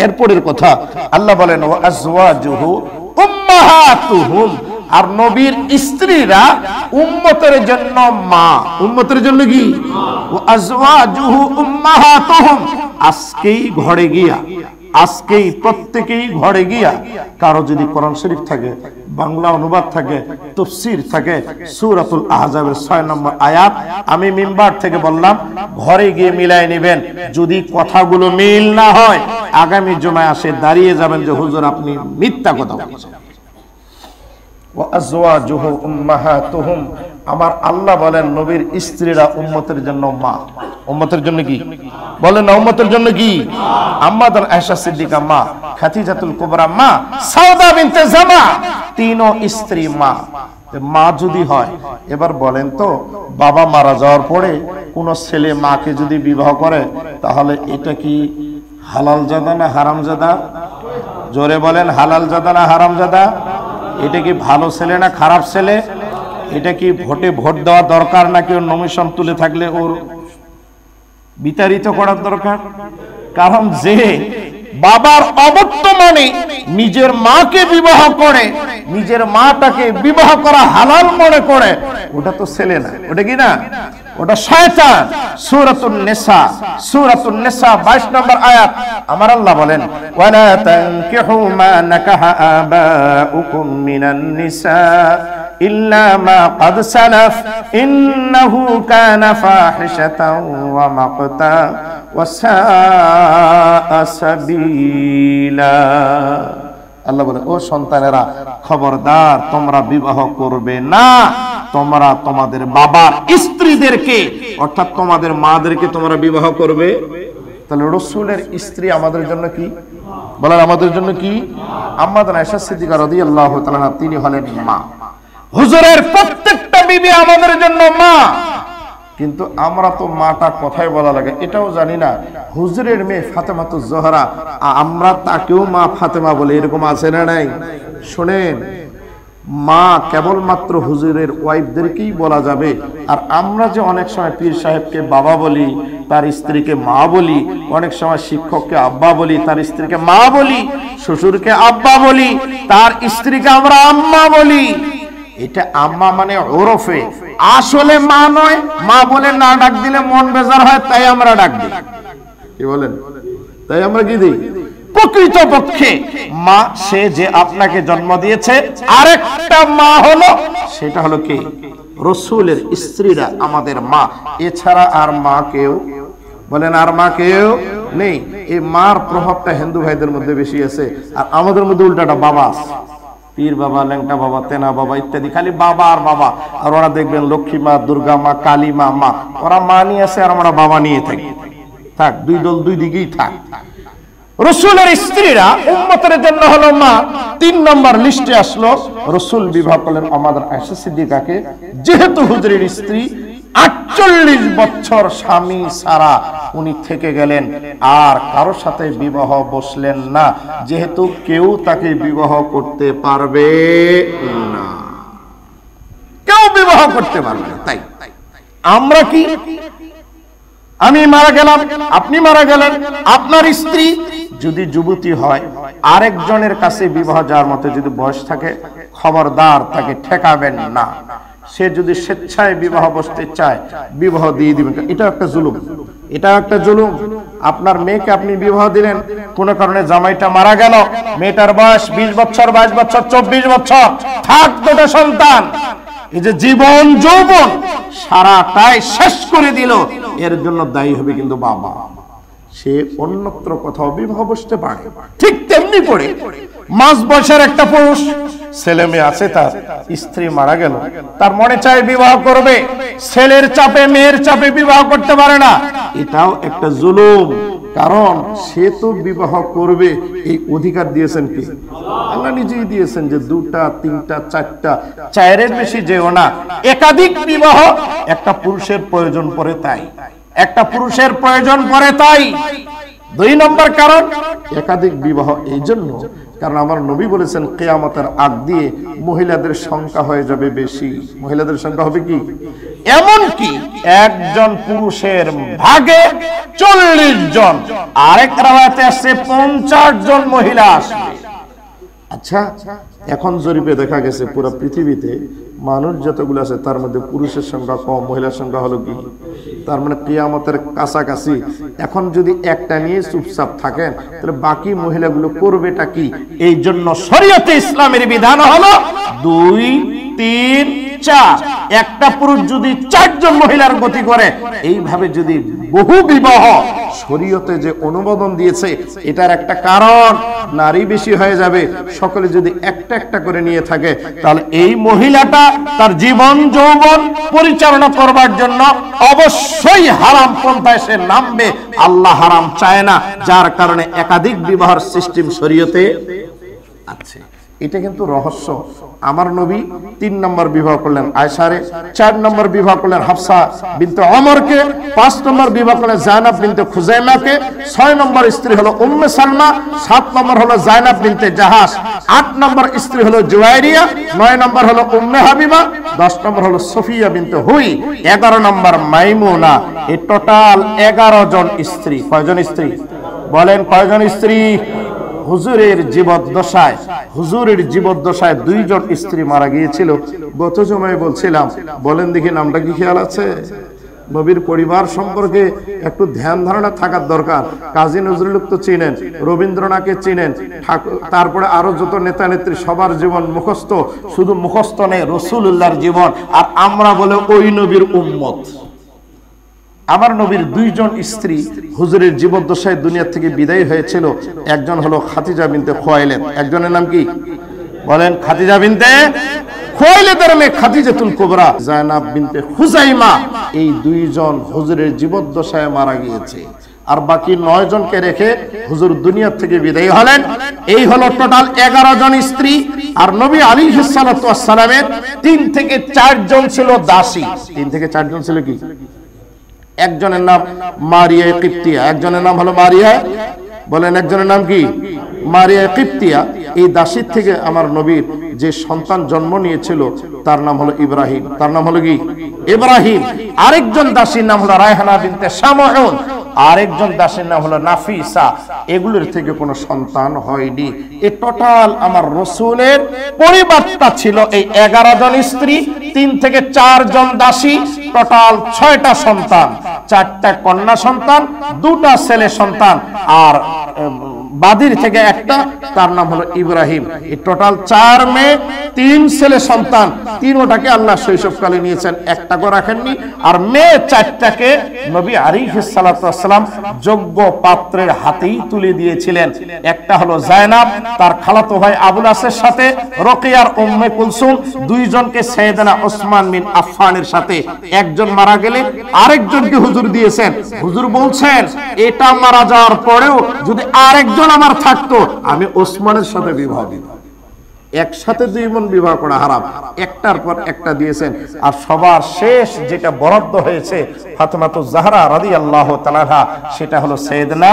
এরপরের কথা আল্লাহ বলেন ওয়া আজওয়াজুহু উম্মাহাতুহুম, আর নবীর স্ত্রীরা উম্মতের জন্য মা। উম্মতের জন্য কি? ওয়া আজওয়াজুহু উম্মাহাতুহুম। আজকেই ঘরে গিয়া, আজকেই প্রত্যেকেই ঘরে গিয়া, কারো যদি কোরআন শরীফ থাকে, বাংলা অনুবাদ থাকে, তাফসীর থাকে, সূরাতুল আহজাবের 6 নম্বর আয়াত আমি মিম্বার থেকে বললাম, ঘরে গিয়ে মিলাই নেবেন। যদি কথাগুলো মিল না হয়, আগামী জুমায় আসে দাঁড়িয়ে যাবেন যে হুজুর আপনি মিথ্যা কথা বলেছেন। ওয়া আজওয়াজুহু উম্মাহাতুহুম, আমার আল্লাহ বলেন নবীর স্ত্রীরা উম্মতের জন্য মা। উম্মতের জন্য কি বলেন না? উম্মতের জন্য কি? আম্মা আয়েশা সিদ্দিকা মা, খাদিজাতুল কুবরা মা, সাউদা বিনতে জামা, তিনও স্ত্রী মা। মা যদি হয়, এবার বলেন তো, বাবা মারা যাওয়ার পরে কোন ছেলে মাকে যদি বিবাহ করে, তাহলে এটা কি হালাল জাদা না হারাম জাদা? জোরে বলেন, হালাল জাদা না হারাম জাদা? এটা কি ভালো ছেলে না খারাপ ছেলে? এটা কি ভোটে ভোট দেওয়া দরকার, নাকি ওর নমিশন তুলে থাকলে ওর বিতাড়িত করার দরকার? কারণ যে বাবার অবর্তমানে নিজের মাকে বিবাহ করে, নিজের মাটাকে বিবাহ করা হালাল মনে করে, ওটা তো ছেলে না, ওটা কি না? ওটা শয়তান। সূরাতুন নিসা, সূরাতুন নিসা 22 নম্বর আয়াত আমার আল্লাহ বলেন ওয়ালা তানকিহু মা নাকাহা আবাউকুম মিনান নিসা ইল্লা মা ক্বাদ সালাফ ইন্নাহু কানা ফাহিশাতাও ওয়া মাকতা ওয়া সাআ সাবিলা। আল্লাহ বলে, ও সন্তানেরা, খবরদার তোমরা বিবাহ করবে না, তোমরা তোমাদের বাবার স্ত্রীদেরকে, অর্থাৎ তোমাদের মাদেরকে তোমরা বিবাহ করবে। তাহলে রাসূলের স্ত্রী আমাদের জন্য কি বলেন? আমাদের জন্য কি? আম্মা আয়েশা সিদ্দিকা রাদিয়াল্লাহু তাআলা তিনি হলেন মা। হুজুরের প্রত্যেকটা বিবি আমাদের জন্য মা। কিন্তু আমরা তো মাটা কথাই বলা লাগে এটাও জানি না। হুজুরের মেয়ে ফাতেমাতুজ জোহরা, আমরা তাকেও মা ফাতেমা বলে, এরকম আছে না নাই? শুনেন, মা কেবলমাত্র হুজুরের ওয়াইফদেরকেই বলা যাবে। আর আমরা যে অনেক সময় পীর সাহেবকে বাবা বলি, তার স্ত্রীকে মা বলি, অনেক সময় শিক্ষককে আব্বা বলি, তার স্ত্রীকে মা বলি, শ্বশুরকে আব্বা বলি, তার স্ত্রীকে আমরা আম্মা বলি। এটা আম্মা মানে ওরফে, আসলে মা নয়। মা বলে না ডাক দিলে মন বেজার হয়, তাই আমরা ডাক দিই। কি বলেন? তাই আমরা কি দিই? প্রকৃতপক্ষে মা সে যে আপনাকে জন্ম দিয়েছে, আরেকটা মা হলো, সেটা হলো কে? রাসূলের স্ত্রীরা আমাদের মা। এছাড়া আর মা কেউ বলেন, আর মা কেউ নেই। এই মার প্রভাবটা হিন্দু ভাইদের মধ্যে বেশি আছে, আর আমাদের মধ্যে উল্টাটা বাবা আছে। পীর বাবা, ল্যাংটা বাবা, তেনা বাবা ইত্যাদি, খালি বাবা আর বাবা। আর ওরা দেখবেন লক্ষ্মী মা, দুর্গা মা, কালী মা, মা, ওরা মা নিয়ে আসে আর আমরা বাবা নিয়ে থাকি। থাক, দুই দল দুই দিকেই থাক। রাসূলের স্ত্রীরা উম্মতের জন্য হলো মা। 3 নম্বর লিস্টে আসলো রাসূল বিবাহ করলেন আমাদের আয়েশা সিদ্দিকাকে। যেহেতু হুজুরের স্ত্রী 48 বছর স্বামী ছাড়া উনি থেকে গেলেন, আর কারোর সাথে বিবাহ বসলেন না, যেহেতু কেউ তাকে বিবাহ করতে পারবে না, কেউ বিবাহ করতে পারবে না। তাই আমরা কি, আমি মারা গেলাম, আপনি মারা গেলেন, আপনার স্ত্রী যদি যুবতী হয়, আরেকজনের কাছে বিবাহ যাওয়ার মতো যদি বয়স থাকে, খবরদার তাকে ঠেকাবেন না। সে যদি স্বেচ্ছায় বিবাহ বসতে চায়, বিবাহ দিয়ে দিবেন। এটা একটা জুলুম, এটা একটা জুলুম। আপনার মেয়েকে আপনি বিবাহ দিলেন, কোন কারণে জামাইটা মারা গেল, মেয়েটার বয়স 20 বছর, 22 বছর, 24 বছর, থাক দুটো সন্তান, এই যে জীবন যৌবন সারাটাই শেষ করে দিল, এর জন্য দায়ী হবে কিন্তু বাবা। সে অন্যত্র কোথাও বিবাহ বসতে পারে। ঠিক তেমনি করে মাঝ বয়সের একটা পুরুষ, ছেলে মেয়ে আছে, তার স্ত্রী মারা গেল, তার মনে চায় বিবাহ করবে, ছেলের চাপে মেয়ের চাপে বিবাহ করতে পারে না, এটাও একটা জুলুম। কারণ সে তো বিবাহ করবে এই অধিকার দিয়েছেন কি আল্লাহ নিজেই দিয়েছেন, যে 2টা 3টা 4টা, 4-এর বেশি যেও না। একাধিক বিবাহ একটা পুরুষের প্রয়োজন পড়ে তাই, একটা পুরুষের প্রয়োজন পড়ে তাই। 2 নম্বর কারণ একাধিক বিবাহ এই জন্য কারণ আমার নবী বলেছেন কিয়ামতের আগ দিয়ে মহিলাদের সংখ্যা হয়ে যাবে বেশি। মহিলাদের সংখ্যা হবে কি এমন কি একজন পুরুষের ভাগে 40 জন, আরেক রাওয়াতে আসছে 50 জন মহিলা আসবে। আচ্ছা, এখন জরিপে দেখা গেছে পুরো পৃথিবীতে মানুষ যতগুলো আছে তার মধ্যে পুরুষের সংখ্যা কম, মহিলার সংখ্যা হলো কি, তার মানে কিয়ামতের কাছাকাছি। এখন যদি একটা নিয়ে চুপচাপ থাকেন তাহলে বাকি মহিলাগুলো করবেটা কি? এই জন্য শরীয়তে ইসলামের বিধান হলো 2, 3, 4। একটা পুরুষ যদি 4 জন মহিলার গতি করে, এইভাবে যদি বহু বিবাহ শরীয়তে যে অনুমোদন দিয়েছে, এটার একটা কারণ নারী বেশি হয়ে যাবে। সকলে যদি একটা একটা করে নিয়ে থাকে, তাহলে এই মহিলাটা তার জীবন যৌবন পরিচালনা করবার জন্য অবশ্যই হারাম পন্থায় সে নামবে। আল্লাহ হারাম চায় না, যার কারণে একাধিক বিবাহের সিস্টেম শরীয়তে আছে। এটা কিন্তু রহস্য। আমার নবী 3 নম্বর বিবাহ করলেন আয়েশারে, 4 নম্বর বিবাহ করলেন হাফসা বিনতে ওমরকে, 5 নম্বর বিবাহ করলেন জায়নাব বিনতে খুজাইমাকে, 6 নম্বর স্ত্রী হলো উম্মে সালমা, 7 নম্বর হলো জায়নাব বিনতে জাহাস, 8 নম্বর স্ত্রী হলো জুয়াইরিয়া, 9 নম্বর হলো উম্মে হাবিবা, 10 নম্বর হলো সফিয়া বিনতে হুই, 11 নম্বর মাইমুনা। এই টোটাল 11 জন স্ত্রী। কয়জন স্ত্রী বলেন? কয়জন স্ত্রী? হুজুরের জীবদ্দশায় 2 জন স্ত্রী মারা গিয়েছিল। গত জমায় বলছিলাম, বলেন দেখি নামটা কি খেয়াল আছে? নবীর পরিবার সম্পর্কে একটু ধ্যান ধারণা থাকার দরকার। কাজী নজরুল তো চিনেন, রবীন্দ্রনাথকে চিনেন, তারপরে আরো যত নেতা নেত্রী সবার জীবন মুখস্থ। শুধু মুখস্থ নেই, রাসূলুল্লাহর জীবন। আর আমরা বলে ওই নবীর উম্মত। আমার নবীর 2 জন স্ত্রী হুজুরের জীবদ্দশায় দুনিয়া থেকে বিদায় হয়েছিল। একজন হলো খাদিজা বিনতে খুয়াইলিদ, একজনের নাম কি বলেন? খাদিজা বিনতে খুয়াইলিদের মেয়ে খাদিজাতুল কুবরা, জায়নাব বিনতে খুজাইমা। এই 2 জন হুজুরের জীবদ্দশায় মারা গিয়েছে। আর বাকি 9 জনকে রেখে হুজুর দুনিয়া থেকে বিদায় হলেন। এই হলো টোটাল 11 জন স্ত্রী। আর নবী আলাইহিস সালাতু ওয়াস সালামের 3 থেকে 4 জন ছিল দাসী। 3 থেকে 4 জন ছিল কি? একজনের নাম মারিয়া কিপ্তিয়া, একজনের নাম হলো মারিয়া, বলেন একজনের নাম কি? মারিয়া কিপ্তিয়া। এই দাসীর থেকে আমার নবীর যে সন্তান জন্ম নিয়েছিল তার নাম হলো ইব্রাহিম। তার নাম হলো কি? ইব্রাহিম। আরেকজন দাসীর নাম হলো রায়হানা বিনতে শামউন, আরেকজন দাসীর নাম হলো নাফিসা। এগুলোর থেকে কোনো সন্তান হয়নি। এই টোটাল আমার রাসূলের পরিবারটা ছিল এই 11 জন স্ত্রী, 3 থেকে 4 জন দাসী, টোটাল 6টা সন্তান, 4টা কন্যা সন্তান, 2টা ছেলে সন্তান, আর বাদির থেকে একটা, তার নাম হলো ইব্রাহিম। এই টোটাল 4 মেয়ে 3 ছেলে সন্তান। 3টাকে আল্লাহ শৈশবকালে নিয়েছেন, একটাকে রাখেননি। আর মেয়ে 4টাকে নবী আলাইহিস সালাতু ওয়াস সালাম যোগ্য পাত্রের হাতেই তুলে দিয়েছিলেন। একটা হলো জায়নাব, তার খালাতো ভাই আবুল আসের সাথে, রোকেয়ার উম্মে কুলসুম। 2 জনকে সাইয়েদনা ওসমান বিন আফফানের সাথে। একজন মারা গেলে আরেকজনকে হুজুর দিয়েছেন। হুজুর বলছেন, এটা মারা যাওয়ার পরেও যদি আরেকজন আমার থাকতো, আমি ওসমানের সাথে বিবাহ দিতাম। একসাথে 2 বোন বিবাহ করা হারাম, একটার পর একটা দিয়েছেন। আর সবার শেষ যেটা বরাদ্দ হয়েছে ফাতেমাতুজ জাহরা রাদিয়াল্লাহু তাআলা, সেটা হলো সাইয়েদনা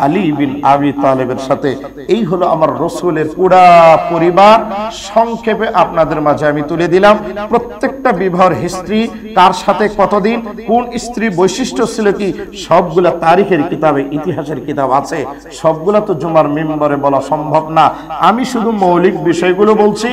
আলী বিন আবি তালেবের সাথে। এই হলো আমার রাসূলের পুরা পরিবার। সংক্ষেপে আপনাদের মাঝে আমি তুলে দিলাম প্রত্যেকটা বিবাহের হিস্ট্রি, কার সাথে কতদিন, কোন স্ত্রী বৈশিষ্ট্য ছিল কি, সবগুলা তারিখের কিতাবে, ইতিহাসের কিতাব আছে। সবগুলা তো জুমার মিম্বরে বলা সম্ভব না। আমি শুধু মৌলিক বিষয় বলছি।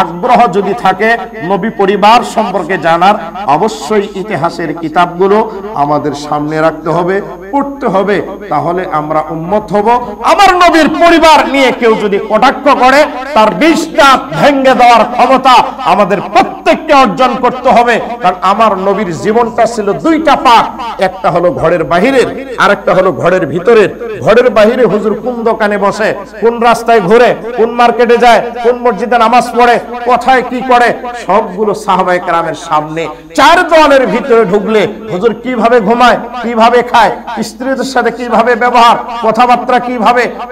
আগ্রহ যদি থাকে নবী পরিবার সম্পর্কে জানার, অবশ্যই ইতিহাসের কিতাবগুলো আমাদের সামনে রাখতে হবে, পড়তে হবে। তাহলে আমরা উম্মত হব। আমার নবীর পরিবার নিয়ে কেউ যদি কটাক্ষ করে, তার 20টা ভেঙে দেওয়ার ক্ষমতা আমাদের প্রত্যেক প্রত্যেককে অর্জন করতে হবে। কারণ আমার নবীর জীবনটা ছিল দুইটা পাক, একটা হলো ঘরের বাহিরের, আরেকটা হলো ঘরের ভিতরের। ঘরের বাহিরে হুজুর কোন দোকানে বসে, কোন রাস্তায় ঘুরে, কোন মার্কেটে যায়, কোন মসজিদে নামাজ পড়ে, কোথায় কি করে, সবগুলো সাহাবায়ে কেরামের সামনে। চার দেওয়ালের ভিতরে ঢুকলে হুজুর কিভাবে ঘুমায়, কিভাবে খায়, স্ত্রীদের সাথে কিভাবে ব্যবহার, কথাবার্তা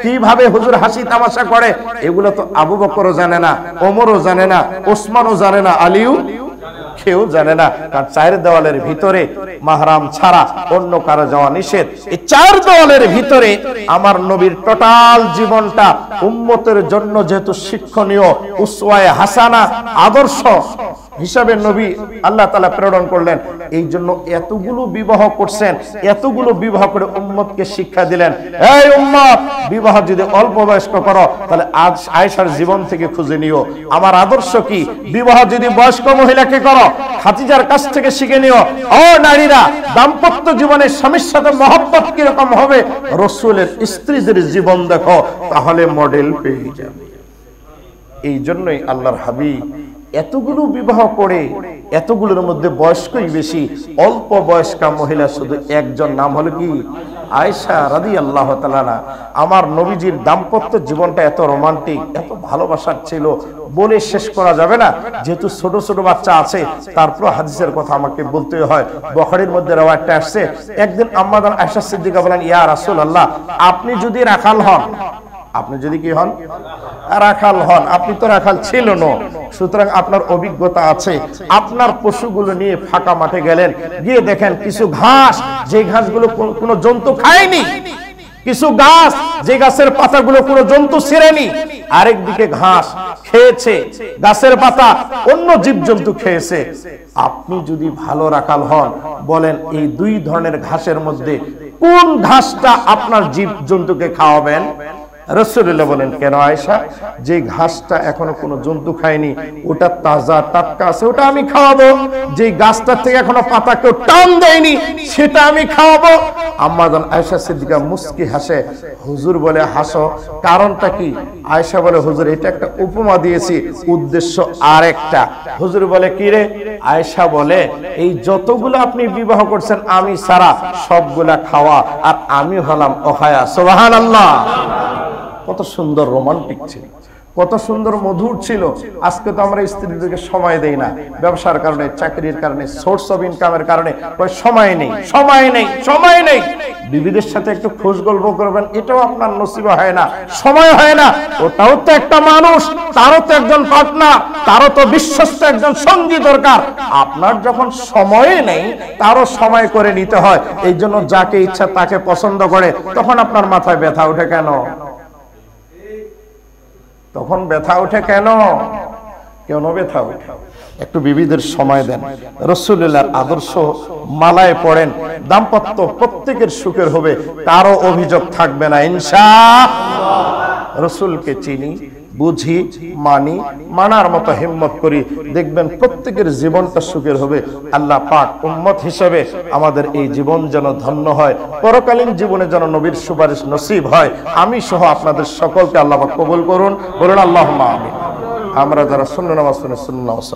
কিভাবে হুজুর হাসি তামাশা করে, এগুলো তো আবু বকরও জানে না, ওমরও জানে না, ওসমানও জানে না, আলীও কেউ জানে না। কারণ চার দেওয়ালের ভিতরে মাহরাম ছাড়া অন্য কারো যাওয়া নিষেধ। এই চার দেওয়ালের ভিতরে আমার নবীর টোটাল জীবনটা উম্মতের জন্য যেহেতু শিক্ষণীয়, উসওয়ায়ে হাসানা, আদর্শ হিসাবে নবী আল্লাহ তাআলা প্রেরণ করলেন, এই জন্য এতগুলো বিবাহ করছেন, এতগুলো বিবাহ করে উম্মতকে শিক্ষা দিলেন, এই উম্মত, বিবাহ যদি অল্প বয়স্ক করো তাহলে আজ আয়েশার জীবন থেকে খুঁজে নিও আমার আদর্শ কি। বিবাহ যদি বয়স্ক মহিলাকে করো, খাদিজার কাছ থেকে শিখে নিও। ও নারীরা, দাম্পত্য জীবনে স্বামীর সাথে মহব্বত কিরকম হবে, রাসূলের স্ত্রীদের জীবন দেখো, তাহলে মডেল পেয়ে যাবে। এই জন্যই আল্লাহর হাবিব এতগুলো বিবাহ করে, এতগুলোর মধ্যে বয়স্কই বেশি, অল্প বয়স্কা মহিলা শুধু একজন, নাম হলো কি আয়েশা রাদিয়াল্লাহু তাআলা। আমার নবীজির দাম্পত্য জীবনটা এত রোমান্টিক, এত ভালোবাসার ছিল, বলে শেষ করা যাবে না। যেহেতু ছোট ছোট বাচ্চা আছে, তারপর হাদিসের কথা আমাকে বলতে হয়। বুখারীর মধ্যে রওয়ায়াতটা আসছে, একদিন আম্মা জান আয়েশা সিদ্দিকা বলেন, ইয়া রাসূলুল্লাহ, আপনি যদি রাখাল হন, আপনি যদি কি হন, রাখাল হন, আপনি তো রাখাল ছিল না, সুতরাং আপনার অভিজ্ঞতা আছে, আপনার পশুগুলো নিয়ে ফাঁকা মাঠে গেলেন, গিয়ে দেখেন কিছু ঘাস, যে ঘাসগুলো কোনো জন্তু খায়নি, কিছু গাছ, যে গাছের পাতাগুলো কোনো জন্তু ছিঁড়েনি, আরেকদিকে ঘাস খেয়েছে, গাছের পাতা অন্য জীবজন্তু খেয়েছে। আপনি যদি ভালো রাখাল হন, বলেন এই দুই ধরনের ঘাসের মধ্যে কোন ঘাসটা আপনার জীবজন্তুকে খাওয়াবেন? রাসূলুল্লাহ বলেন, কেন আয়েশা, যে ঘাসটা এখনো কোনো জন্তু খায়নি, ওটা তাজা টাটকা আছে, ওটা আমি খাওয়াবো। যে গাছটার থেকে এখনো পাতা কেউ টান দেয়নি, সেটা আমি খাওয়াবো। আম্মা জান আয়েশা সিদ্দিকা মুস্কি হাসে। হুজুর বলে, হাসো, কারণটা কি? আয়েশা বলে, হুজুর এটা একটা উপমা দিয়েছি, উদ্দেশ্য আরেকটা। হুজুর বলে, কি রে? আয়েশা বলে, এই যতগুলো আপনি বিবাহ করছেন আমি সারা, সবগুলা খাওয়া, আর আমি হলাম অখায়া। সুবহানাল্লাহ। কত সুন্দর রোমান্টিক ছিল, কত সুন্দর মধুর ছিল। আজকে তো আমরা স্ত্রীদেরকে সময় দেই না, ব্যবসার কারণে, চাকরির কারণে, সোর্স অফ ইনকামের কারণে সময় নেই, সময় নেই, সময় নেই। বিবিদের সাথে একটু খোঁজ গল্প করবেন, এটাও আপনার নসিবে হয় না, সময় হয় না। ওটাও তো একটা মানুষ, তারও তো একজন পার্টনার, তারও তো বিশ্বস্ত একজন সঙ্গী দরকার। আপনার যখন সময় নেই, তারও সময় করে নিতে হয়। এই জন্য যাকে ইচ্ছা তাকে পছন্দ করে, তখন আপনার মাথায় ব্যথা ওঠে কেন? তখন ব্যথা ওঠে কেন? কেন ব্যথা ওঠে? একটু বিবিদের সময় দেন, রাসূলুল্লাহর আদর্শ মালায় পড়েন, দাম্পত্য প্রত্যেকের সুখের হবে, কারো অভিযোগ থাকবে না ইনশাআল্লাহ। রাসূলকে চিনি, বুঝি, মানি, মানার মতো হিম্মত করি, দেখবেন প্রত্যেকের জীবনটা সুখের হবে। আল্লাহ পাক উম্মত হিসেবে আমাদের এই জীবন যেন ধন্য হয়, পরকালীন জীবনে যেন নবীর সুপারিশ নসিব হয়। আমি সহ আপনাদের সকলকে আল্লাহ পাক কবুল করুন, বলুন আল্লাহুম্মা আমিন। আমরা যারা সুন্নাহ নামাজ পড়ি, সুন্নাহ নামাজ